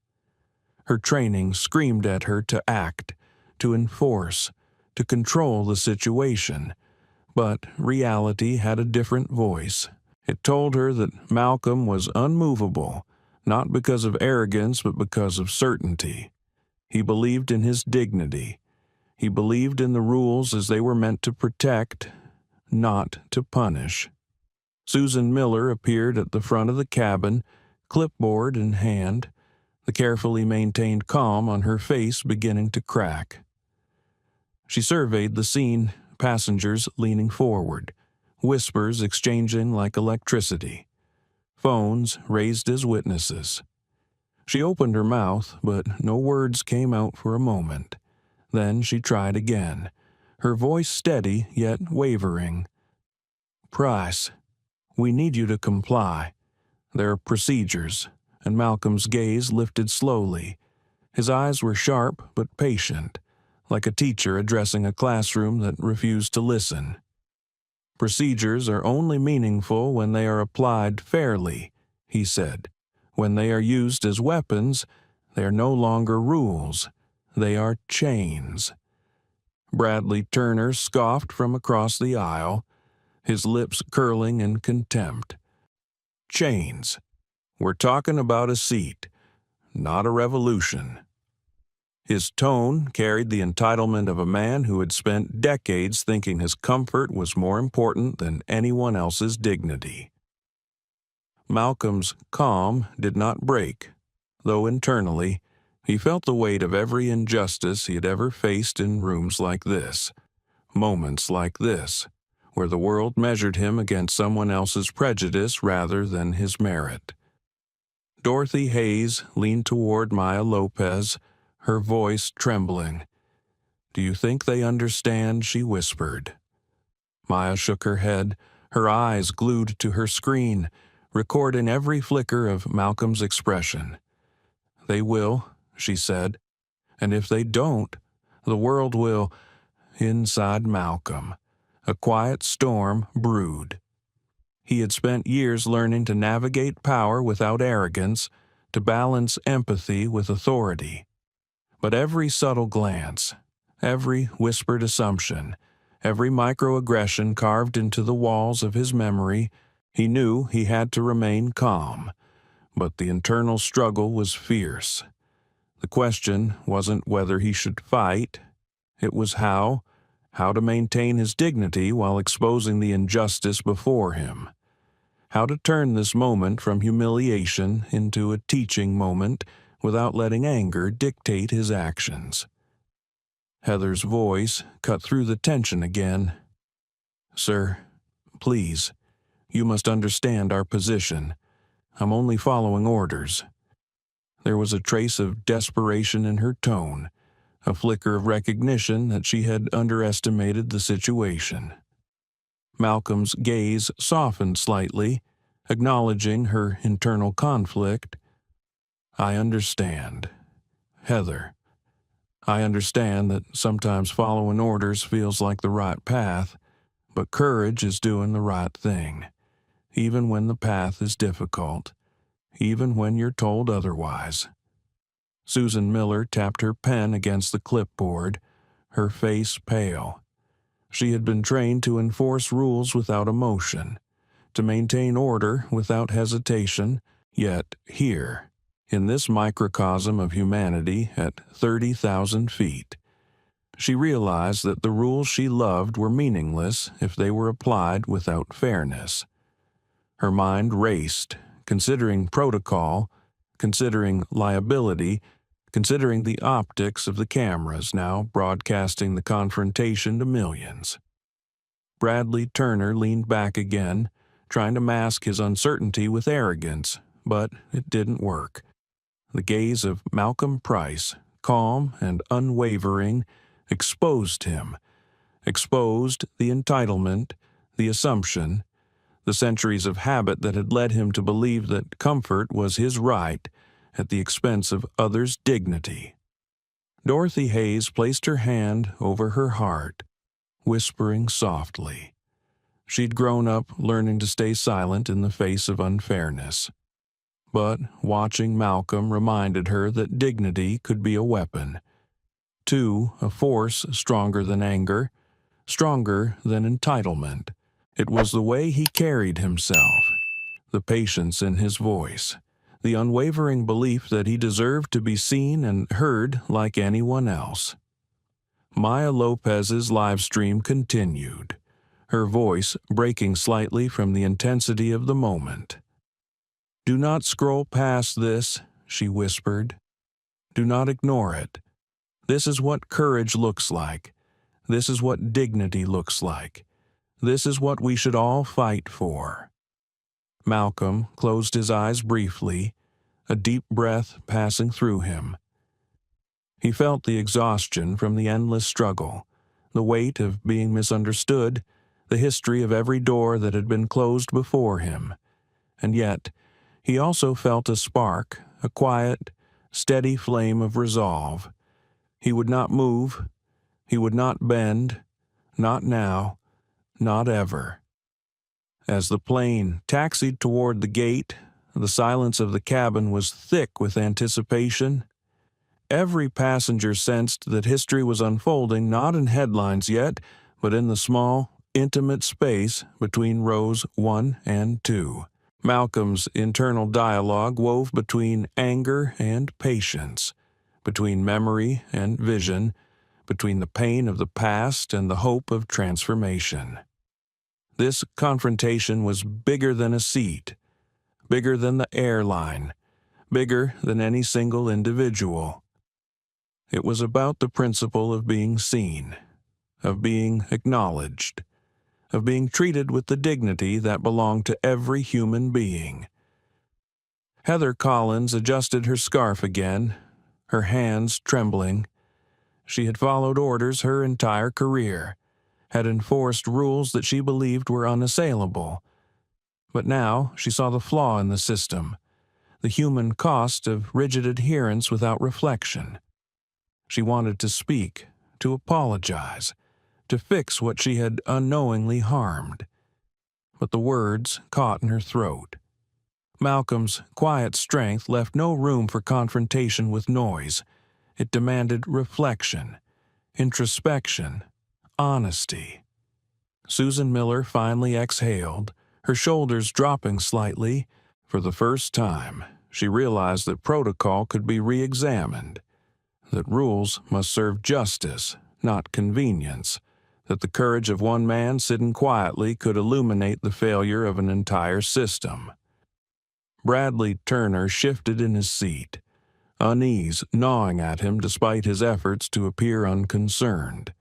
Her training screamed at her to act, to enforce, to control the situation, but reality had a different voice. It told her that Malcolm was unmovable, not because of arrogance but because of certainty. He believed in his dignity. He believed in the rules as they were meant to protect, not to punish. Susan Miller appeared at the front of the cabin, clipboard in hand, the carefully maintained calm on her face beginning to crack. She surveyed the scene, passengers leaning forward, whispers exchanging like electricity, phones raised as witnesses. She opened her mouth, but no words came out for a moment. Then she tried again, her voice steady yet wavering. "Price, we need you to comply. There are procedures," and Malcolm's gaze lifted slowly. His eyes were sharp but patient, like a teacher addressing a classroom that refused to listen. "Procedures are only meaningful when they are applied fairly," he said. "When they are used as weapons, they are no longer rules. They are chains." Bradley Turner scoffed from across the aisle, his lips curling in contempt. "Chains. We're talking about a seat, not a revolution." His tone carried the entitlement of a man who had spent decades thinking his comfort was more important than anyone else's dignity. Malcolm's calm did not break, though internally, he felt the weight of every injustice he had ever faced in rooms like this, moments like this, where the world measured him against someone else's prejudice rather than his merit. Dorothy Hayes leaned toward Maya Lopez, her voice trembling. "Do you think they understand?" she whispered. Maya shook her head, her eyes glued to her screen, recording every flicker of Malcolm's expression. "They will," she said, "and if they don't, the world will." Inside Malcolm, a quiet storm brewed. He had spent years learning to navigate power without arrogance, to balance empathy with authority. But every subtle glance, every whispered assumption, every microaggression carved into the walls of his memory, he knew he had to remain calm. But the internal struggle was fierce. The question wasn't whether he should fight. It was how to maintain his dignity while exposing the injustice before him. How to turn this moment from humiliation into a teaching moment without letting anger dictate his actions. Heather's voice cut through the tension again. "Sir, please, you must understand our position. I'm only following orders." There was a trace of desperation in her tone, a flicker of recognition that she had underestimated the situation. Malcolm's gaze softened slightly, acknowledging her internal conflict. "I understand. Heather, I understand that sometimes following orders feels like the right path, but courage is doing the right thing, even when the path is difficult, even when you're told otherwise." Susan Miller tapped her pen against the clipboard, her face pale. She had been trained to enforce rules without emotion, to maintain order without hesitation, yet here, in this microcosm of humanity at 30,000 feet, She realized that the rules she loved were meaningless if they were applied without fairness. Her mind raced, considering protocol, considering liability, considering the optics of the cameras now broadcasting the confrontation to millions. Bradley Turner leaned back again, trying to mask his uncertainty with arrogance, but it didn't work. The gaze of Malcolm Price, calm and unwavering, exposed him, exposed the entitlement, the assumption, the centuries of habit that had led him to believe that comfort was his right at the expense of others' dignity. Dorothy Hayes placed her hand over her heart, whispering softly. She'd grown up learning to stay silent in the face of unfairness. But watching Malcolm reminded her that dignity could be a weapon. Too, a force stronger than anger, stronger than entitlement. It was the way he carried himself, the patience in his voice, the unwavering belief that he deserved to be seen and heard like anyone else. Maya Lopez's live stream continued, her voice breaking slightly from the intensity of the moment. "Do not scroll past this," she whispered. "Do not ignore it. This is what courage looks like. This is what dignity looks like. This is what we should all fight for." Malcolm closed his eyes briefly, a deep breath passing through him. He felt the exhaustion from the endless struggle, the weight of being misunderstood, the history of every door that had been closed before him. And yet, he also felt a spark, a quiet, steady flame of resolve. He would not move. He would not bend. Not now. Not ever. As the plane taxied toward the gate, the silence of the cabin was thick with anticipation. Every passenger sensed that history was unfolding not in headlines yet, but in the small, intimate space between rows 1 and 2. Malcolm's internal dialogue wove between anger and patience, between memory and vision, between the pain of the past and the hope of transformation. This confrontation was bigger than a seat, bigger than the airline, bigger than any single individual. It was about the principle of being seen, of being acknowledged, of being treated with the dignity that belonged to every human being. Heather Collins adjusted her scarf again, her hands trembling. She had followed orders her entire career, had enforced rules that she believed were unassailable. But now she saw the flaw in the system, the human cost of rigid adherence without reflection. She wanted to speak, to apologize, to fix what she had unknowingly harmed. But the words caught in her throat. Malcolm's quiet strength left no room for confrontation with noise. It demanded reflection, introspection, honesty. Susan Miller finally exhaled, her shoulders dropping slightly. For the first time, she realized that protocol could be re-examined, that rules must serve justice, not convenience, that the courage of one man sitting quietly could illuminate the failure of an entire system. Bradley Turner shifted in his seat, unease gnawing at him despite his efforts to appear unconcerned.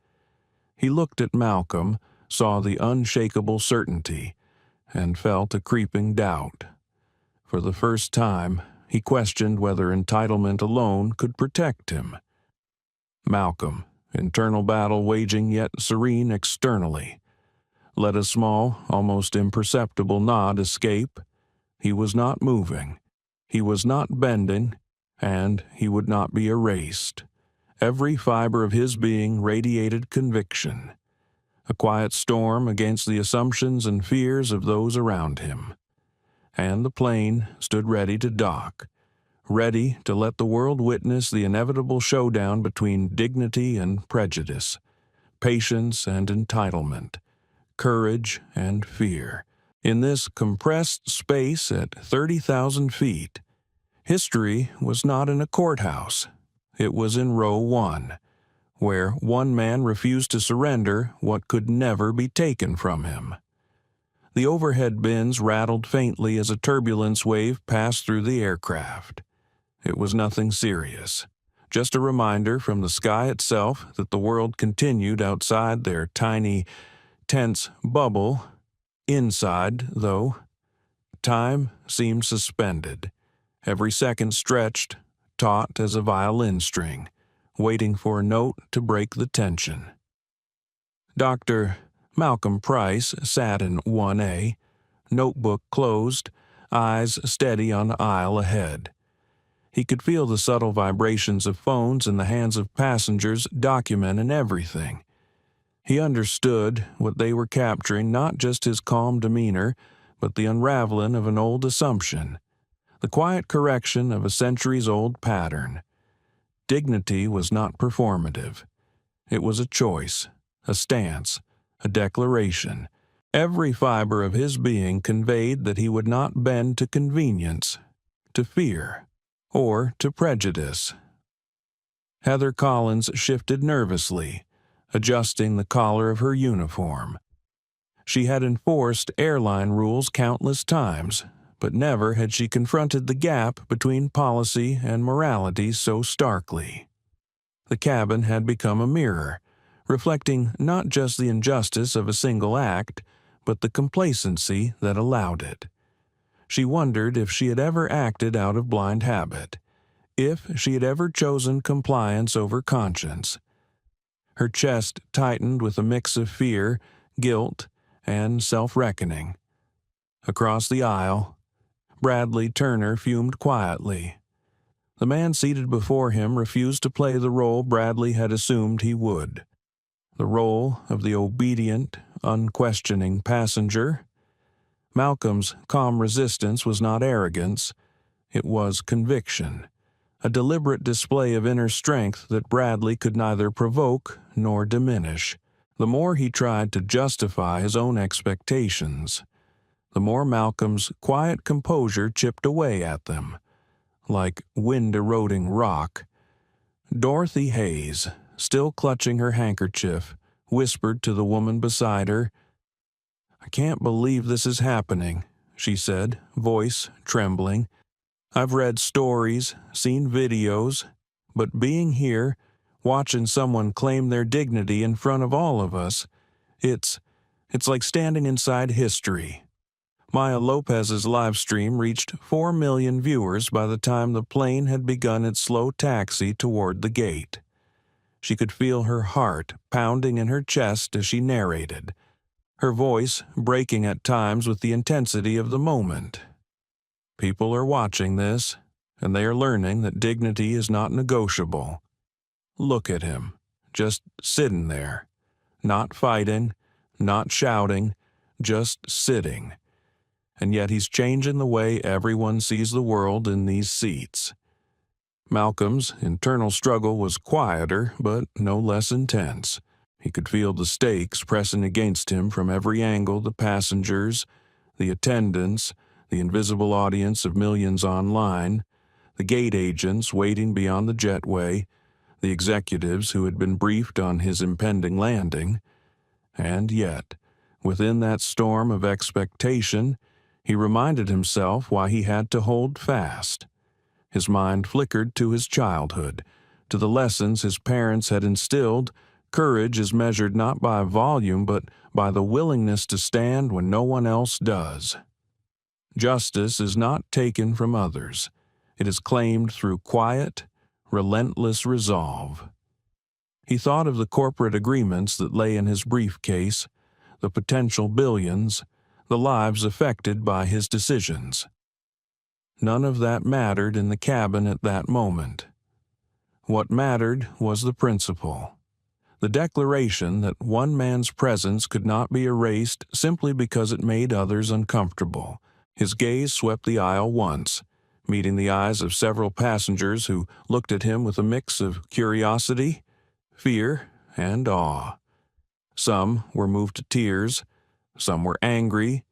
He looked at Malcolm, saw the unshakable certainty, and felt a creeping doubt. For the first time, he questioned whether entitlement alone could protect him. Malcolm, internal battle waging yet serene externally, let a small, almost imperceptible nod escape. He was not moving, he was not bending, and he would not be erased. Every fiber of his being radiated conviction, a quiet storm against the assumptions and fears of those around him. And the plane stood ready to dock, ready to let the world witness the inevitable showdown between dignity and prejudice, patience and entitlement, courage and fear. In this compressed space at 30,000 feet, history was not in a courthouse. It was in row 1, where one man refused to surrender what could never be taken from him. The overhead bins rattled faintly as a turbulence wave passed through the aircraft. It was nothing serious, just a reminder from the sky itself that the world continued outside their tiny, tense bubble. Inside, though, time seemed suspended, every second stretched, taut as a violin string, waiting for a note to break the tension. Dr. Malcolm Price sat in 1A, notebook closed, eyes steady on the aisle ahead. He could feel the subtle vibrations of phones in the hands of passengers documenting everything. He understood what they were capturing, not just his calm demeanor, but the unraveling of an old assumption, the quiet correction of a centuries-old pattern. Dignity was not performative. It was a choice, a stance, a declaration. Every fiber of his being conveyed that he would not bend to convenience, to fear, or to prejudice. Heather Collins shifted nervously, adjusting the collar of her uniform. She had enforced airline rules countless times, but never had she confronted the gap between policy and morality so starkly. The cabin had become a mirror, reflecting not just the injustice of a single act, but the complacency that allowed it. She wondered if she had ever acted out of blind habit, if she had ever chosen compliance over conscience. Her chest tightened with a mix of fear, guilt, and self-reckoning. Across the aisle, Bradley Turner fumed quietly. The man seated before him refused to play the role Bradley had assumed he would, the role of the obedient, unquestioning passenger. Malcolm's calm resistance was not arrogance, it was conviction, a deliberate display of inner strength that Bradley could neither provoke nor diminish. The more he tried to justify his own expectations, the more Malcolm's quiet composure chipped away at them, like wind-eroding rock. Dorothy Hayes, still clutching her handkerchief, whispered to the woman beside her. "I can't believe this is happening," she said, voice trembling. "I've read stories, seen videos, but being here, watching someone claim their dignity in front of all of us, it's like standing inside history." Maya Lopez's live stream reached 4 million viewers by the time the plane had begun its slow taxi toward the gate. She could feel her heart pounding in her chest as she narrated, her voice breaking at times with the intensity of the moment. People are watching this, and they are learning that dignity is not negotiable. Look at him, just sitting there, not fighting, not shouting, just sitting. And yet he's changing the way everyone sees the world in these seats. Malcolm's internal struggle was quieter, but no less intense. He could feel the stakes pressing against him from every angle: the passengers, the attendants, the invisible audience of millions online, the gate agents waiting beyond the jetway, the executives who had been briefed on his impending landing. And yet, within that storm of expectation, he reminded himself why he had to hold fast. His mind flickered to his childhood, to the lessons his parents had instilled. Courage is measured not by volume, but by the willingness to stand when no one else does. Justice is not taken from others. It is claimed through quiet, relentless resolve. He thought of the corporate agreements that lay in his briefcase, the potential billions, the lives affected by his decisions. None of that mattered in the cabin at that moment. What mattered was the principle, the declaration that one man's presence could not be erased simply because it made others uncomfortable. His gaze swept the aisle once, meeting the eyes of several passengers who looked at him with a mix of curiosity, fear, and awe. Some were moved to tears, some were angry,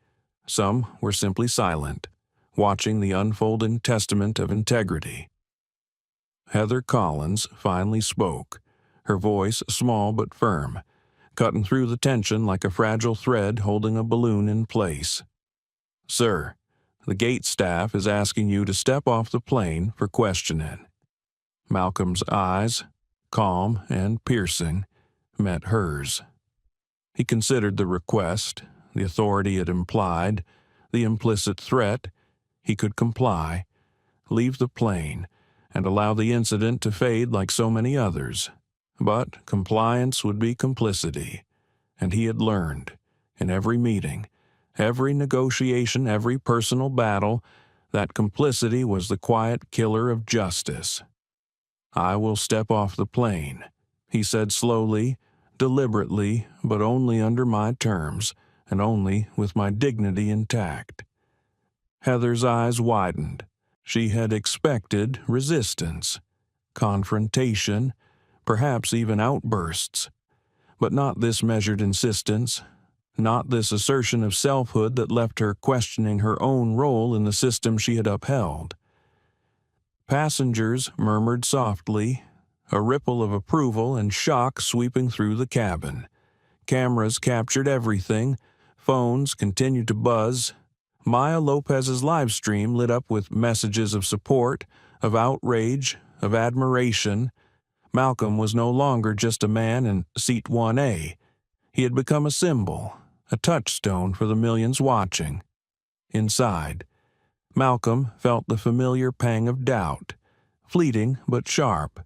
some were simply silent, watching the unfolding testament of integrity. Heather Collins finally spoke, her voice small but firm, cutting through the tension like a fragile thread holding a balloon in place. "Sir, the gate staff is asking you to step off the plane for questioning." Malcolm's eyes, calm and piercing, met hers. He considered the request, the authority it implied, the implicit threat. He could comply, leave the plane, and allow the incident to fade like so many others. But compliance would be complicity, and he had learned, in every meeting, every negotiation, every personal battle, that complicity was the quiet killer of justice. "I will step off the plane," he said slowly, deliberately, but only under my terms, and only with my dignity intact. Heather's eyes widened. She had expected resistance, confrontation, perhaps even outbursts, but not this measured insistence, not this assertion of selfhood that left her questioning her own role in the system she had upheld. Passengers murmured softly, a ripple of approval and shock sweeping through the cabin. Cameras captured everything, phones continued to buzz. Maya Lopez's live stream lit up with messages of support, of outrage, of admiration. Malcolm was no longer just a man in Seat 1A. He had become a symbol, a touchstone for the millions watching. Inside, Malcolm felt the familiar pang of doubt, fleeting but sharp.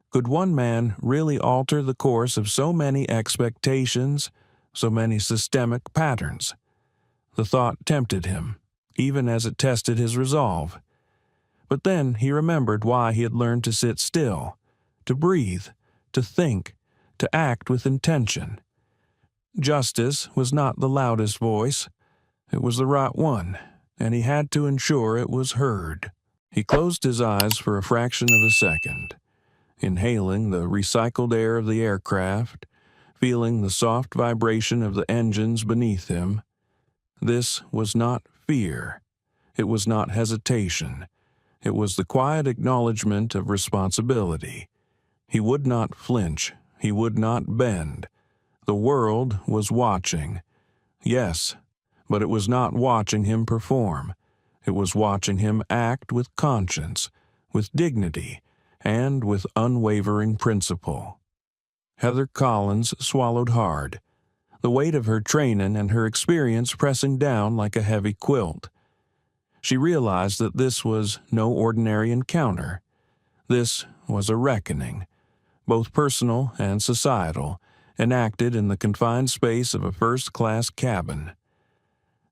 Could one man really alter the course of so many expectations, so many systemic patterns? The thought tempted him, even as it tested his resolve. But then he remembered why he had learned to sit still, to breathe, to think, to act with intention. Justice was not the loudest voice. It was the right one, and he had to ensure it was heard. He closed his eyes for a fraction of a second, inhaling the recycled air of the aircraft, feeling the soft vibration of the engines beneath him. This was not fear. It was not hesitation. It was the quiet acknowledgement of responsibility. He would not flinch. He would not bend. The world was watching. Yes, but it was not watching him perform. It was watching him act with conscience, with dignity, and with unwavering principle. Heather Collins swallowed hard, the weight of her training and her experience pressing down like a heavy quilt. She realized that this was no ordinary encounter. This was a reckoning, both personal and societal, enacted in the confined space of a first-class cabin.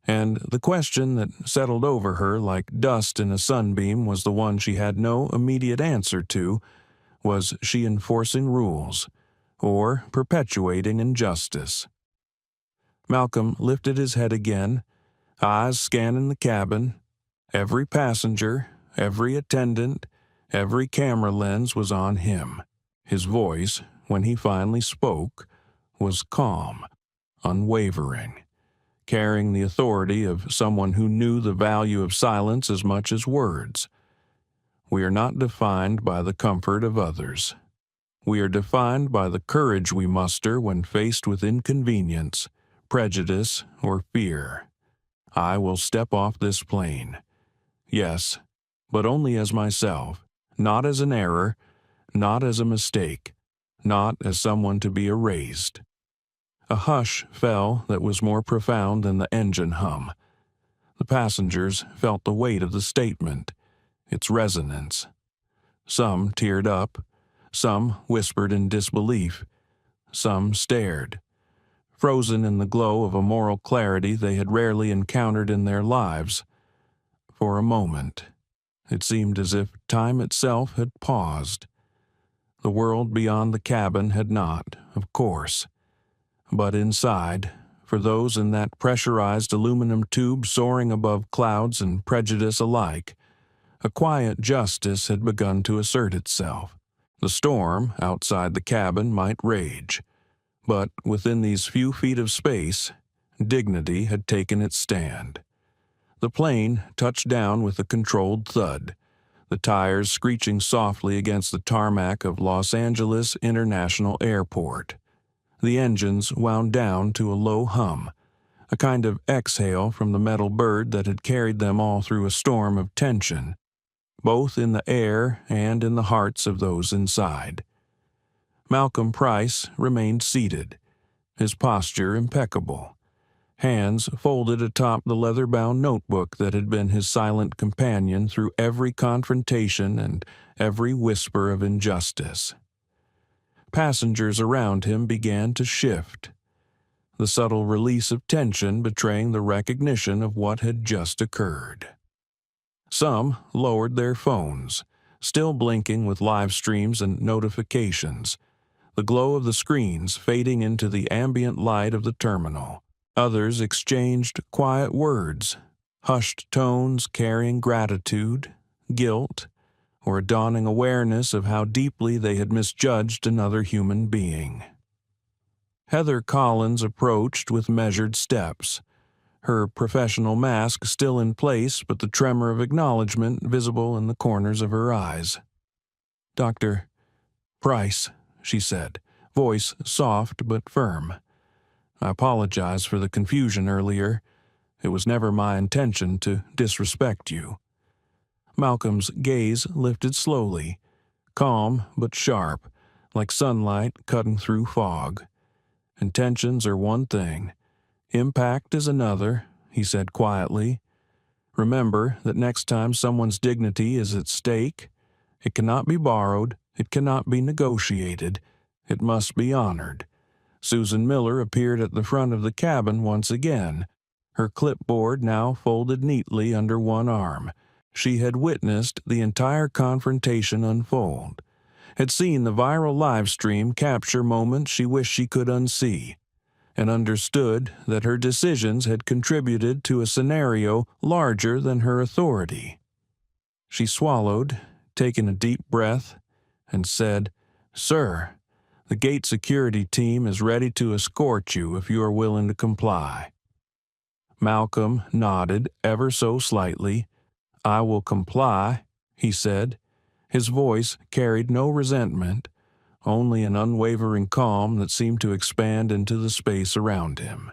And the question that settled over her like dust in a sunbeam was the one she had no immediate answer to. Was she enforcing rules, or perpetuating injustice? Malcolm lifted his head again, eyes scanning the cabin. Every passenger, every attendant, every camera lens was on him. His voice, when he finally spoke, was calm, unwavering, carrying the authority of someone who knew the value of silence as much as words. We are not defined by the comfort of others. We are defined by the courage we muster when faced with inconvenience, prejudice, or fear. I will step off this plane. Yes, but only as myself, not as an error, not as a mistake, not as someone to be erased. A hush fell that was more profound than the engine hum. The passengers felt the weight of the statement, its resonance. Some teared up, some whispered in disbelief, some stared, frozen in the glow of a moral clarity they had rarely encountered in their lives. For a moment, it seemed as if time itself had paused. The world beyond the cabin had not, of course. But inside, for those in that pressurized aluminum tube soaring above clouds and prejudice alike, a quiet justice had begun to assert itself. The storm outside the cabin might rage, but within these few feet of space, dignity had taken its stand. The plane touched down with a controlled thud. the tires screeching softly against the tarmac of Los Angeles International Airport. The engines wound down to a low hum, a kind of exhale from the metal bird that had carried them all through a storm of tension, both in the air and in the hearts of those inside. Malcolm Price remained seated, his posture impeccable, hands folded atop the leather-bound notebook that had been his silent companion through every confrontation and every whisper of injustice. Passengers around him began to shift, the subtle release of tension betraying the recognition of what had just occurred. Some lowered their phones, still blinking with live streams and notifications, the glow of the screens fading into the ambient light of the terminal. Others exchanged quiet words, hushed tones carrying gratitude, guilt, or a dawning awareness of how deeply they had misjudged another human being. Heather Collins approached with measured steps, her professional mask still in place but the tremor of acknowledgement visible in the corners of her eyes. "Dr. Price," she said, voice soft but firm. "I apologize for the confusion earlier. It was never my intention to disrespect you." Malcolm's gaze lifted slowly, calm but sharp, like sunlight cutting through fog. "Intentions are one thing. Impact is another," he said quietly. "Remember that next time someone's dignity is at stake, it cannot be borrowed, it cannot be negotiated, it must be honored." Susan Miller appeared at the front of the cabin once again, her clipboard now folded neatly under one arm. She had witnessed the entire confrontation unfold, had seen the viral live stream capture moments she wished she could unsee, and understood that her decisions had contributed to a scenario larger than her authority. She swallowed, taking a deep breath, and said, "Sir, the gate security team is ready to escort you if you are willing to comply." Malcolm nodded ever so slightly. "I will comply," he said. His voice carried no resentment, only an unwavering calm that seemed to expand into the space around him.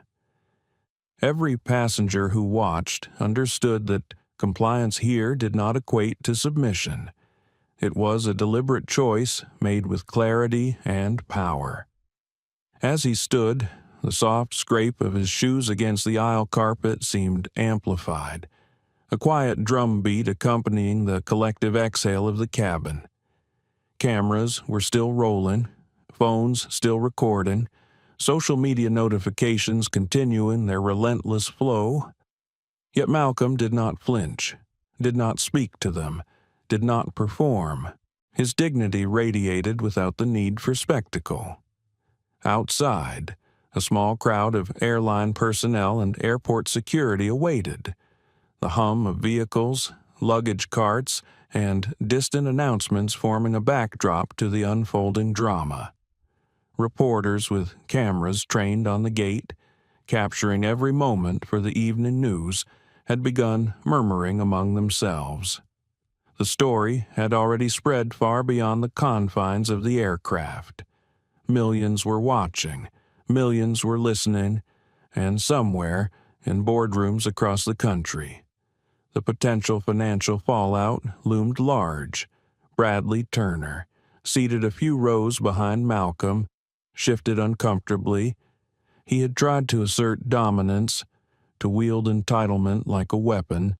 Every passenger who watched understood that compliance here did not equate to submission. It was a deliberate choice made with clarity and power. As he stood, the soft scrape of his shoes against the aisle carpet seemed amplified, a quiet drumbeat accompanying the collective exhale of the cabin. Cameras were still rolling, phones still recording, social media notifications continuing their relentless flow. Yet Malcolm did not flinch, did not speak to them, did not perform. His dignity radiated without the need for spectacle. Outside, a small crowd of airline personnel and airport security awaited, the hum of vehicles, luggage carts, and distant announcements forming a backdrop to the unfolding drama. Reporters with cameras trained on the gate, capturing every moment for the evening news, had begun murmuring among themselves. The story had already spread far beyond the confines of the aircraft. Millions were watching, millions were listening, and somewhere, in boardrooms across the country, the potential financial fallout loomed large. Bradley Turner, seated a few rows behind Malcolm, shifted uncomfortably. He had tried to assert dominance, to wield entitlement like a weapon,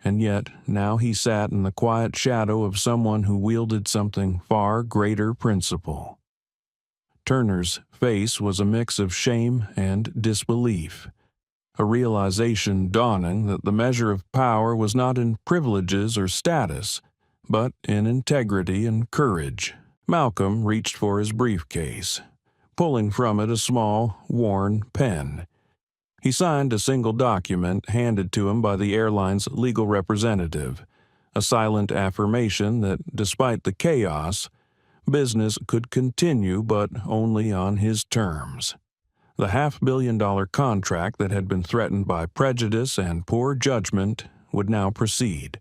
and yet now he sat in the quiet shadow of someone who wielded something far greater principle. Turner's face was a mix of shame and disbelief, a realization dawning that the measure of power was not in privileges or status, but in integrity and courage. Malcolm reached for his briefcase, pulling from it a small, worn pen. He signed a single document handed to him by the airline's legal representative, a silent affirmation that, despite the chaos, business could continue but only on his terms. The $500 million contract that had been threatened by prejudice and poor judgment would now proceed.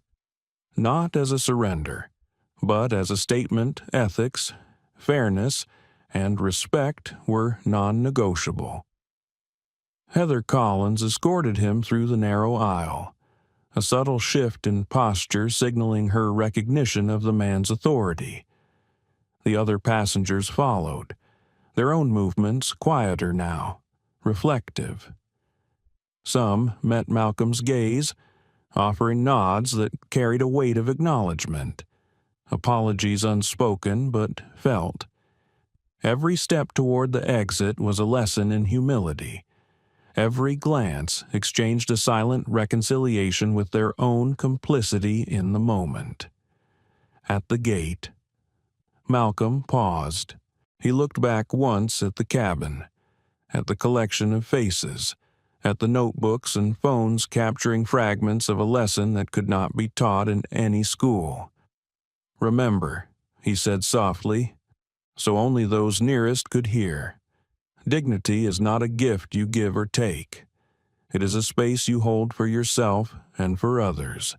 not as a surrender, but as a statement ethics, fairness, and respect were non-negotiable. Heather Collins escorted him through the narrow aisle, a subtle shift in posture signaling her recognition of the man's authority. The other passengers followed, their own movements quieter now, reflective. Some met Malcolm's gaze, offering nods that carried a weight of acknowledgement, apologies unspoken but felt. Every step toward the exit was a lesson in humility. Every glance exchanged a silent reconciliation with their own complicity in the moment. At the gate, Malcolm paused. He looked back once at the cabin, at the collection of faces, at the notebooks and phones capturing fragments of a lesson that could not be taught in any school. "Remember," he said softly, so only those nearest could hear. "Dignity is not a gift you give or take. It is a space you hold for yourself and for others.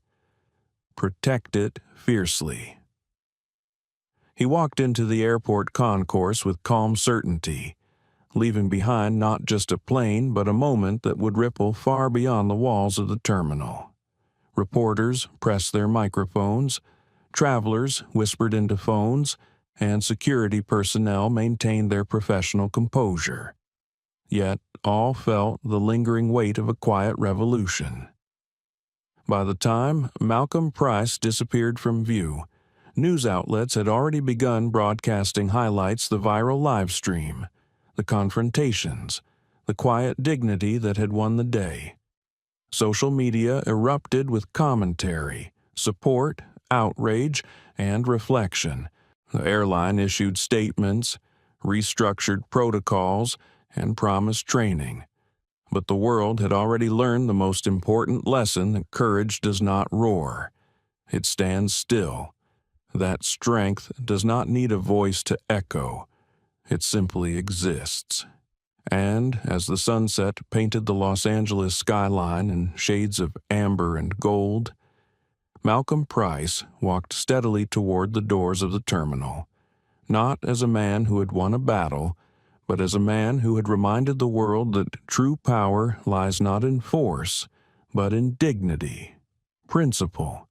Protect it fiercely." He walked into the airport concourse with calm certainty, leaving behind not just a plane but a moment that would ripple far beyond the walls of the terminal. Reporters pressed their microphones, travelers whispered into phones, and security personnel maintained their professional composure. Yet all felt the lingering weight of a quiet revolution. By the time Malcolm Price disappeared from view, news outlets had already begun broadcasting highlights the viral live stream, the confrontations, the quiet dignity that had won the day. Social media erupted with commentary, support, outrage, and reflection. The airline issued statements, restructured protocols, and promised training. But the world had already learned the most important lesson that courage does not roar. It stands still. That strength does not need a voice to echo. It simply exists. And as the sunset painted the Los Angeles skyline in shades of amber and gold, Malcolm Price walked steadily toward the doors of the terminal, not as a man who had won a battle, but as a man who had reminded the world that true power lies not in force, but in dignity, principle,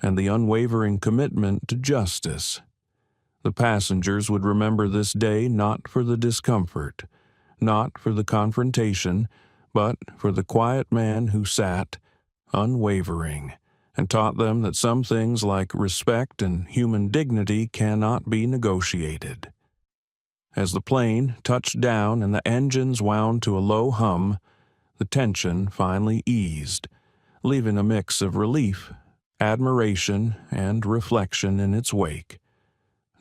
and the unwavering commitment to justice. The passengers would remember this day not for the discomfort, not for the confrontation, but for the quiet man who sat, unwavering, and taught them that some things like respect and human dignity cannot be negotiated. As the plane touched down and the engines wound to a low hum, the tension finally eased, leaving a mix of relief, admiration, and reflection in its wake.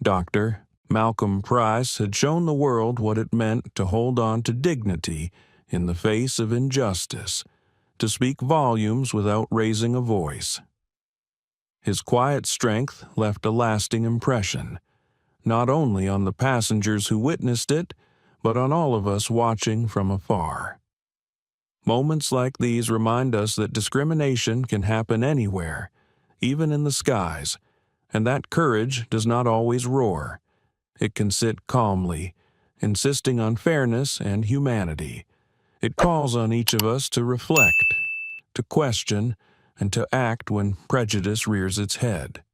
Dr. Malcolm Price had shown the world what it meant to hold on to dignity in the face of injustice, to speak volumes without raising a voice. His quiet strength left a lasting impression, not only on the passengers who witnessed it, but on all of us watching from afar. Moments like these remind us that discrimination can happen anywhere, even in the skies, and that courage does not always roar. It can sit calmly, insisting on fairness and humanity. It calls on each of us to reflect, to question, and to act when prejudice rears its head.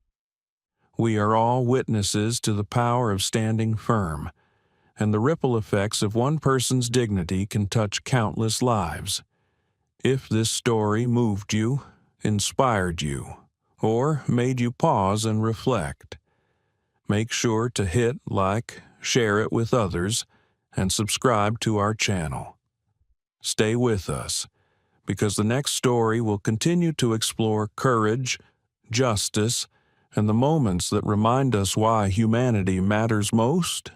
We are all witnesses to the power of standing firm, and the ripple effects of one person's dignity can touch countless lives. If this story moved you, inspired you, or made you pause and reflect, make sure to hit like, share it with others, and subscribe to our channel. Stay with us, because the next story will continue to explore courage, justice, and the moments that remind us why humanity matters most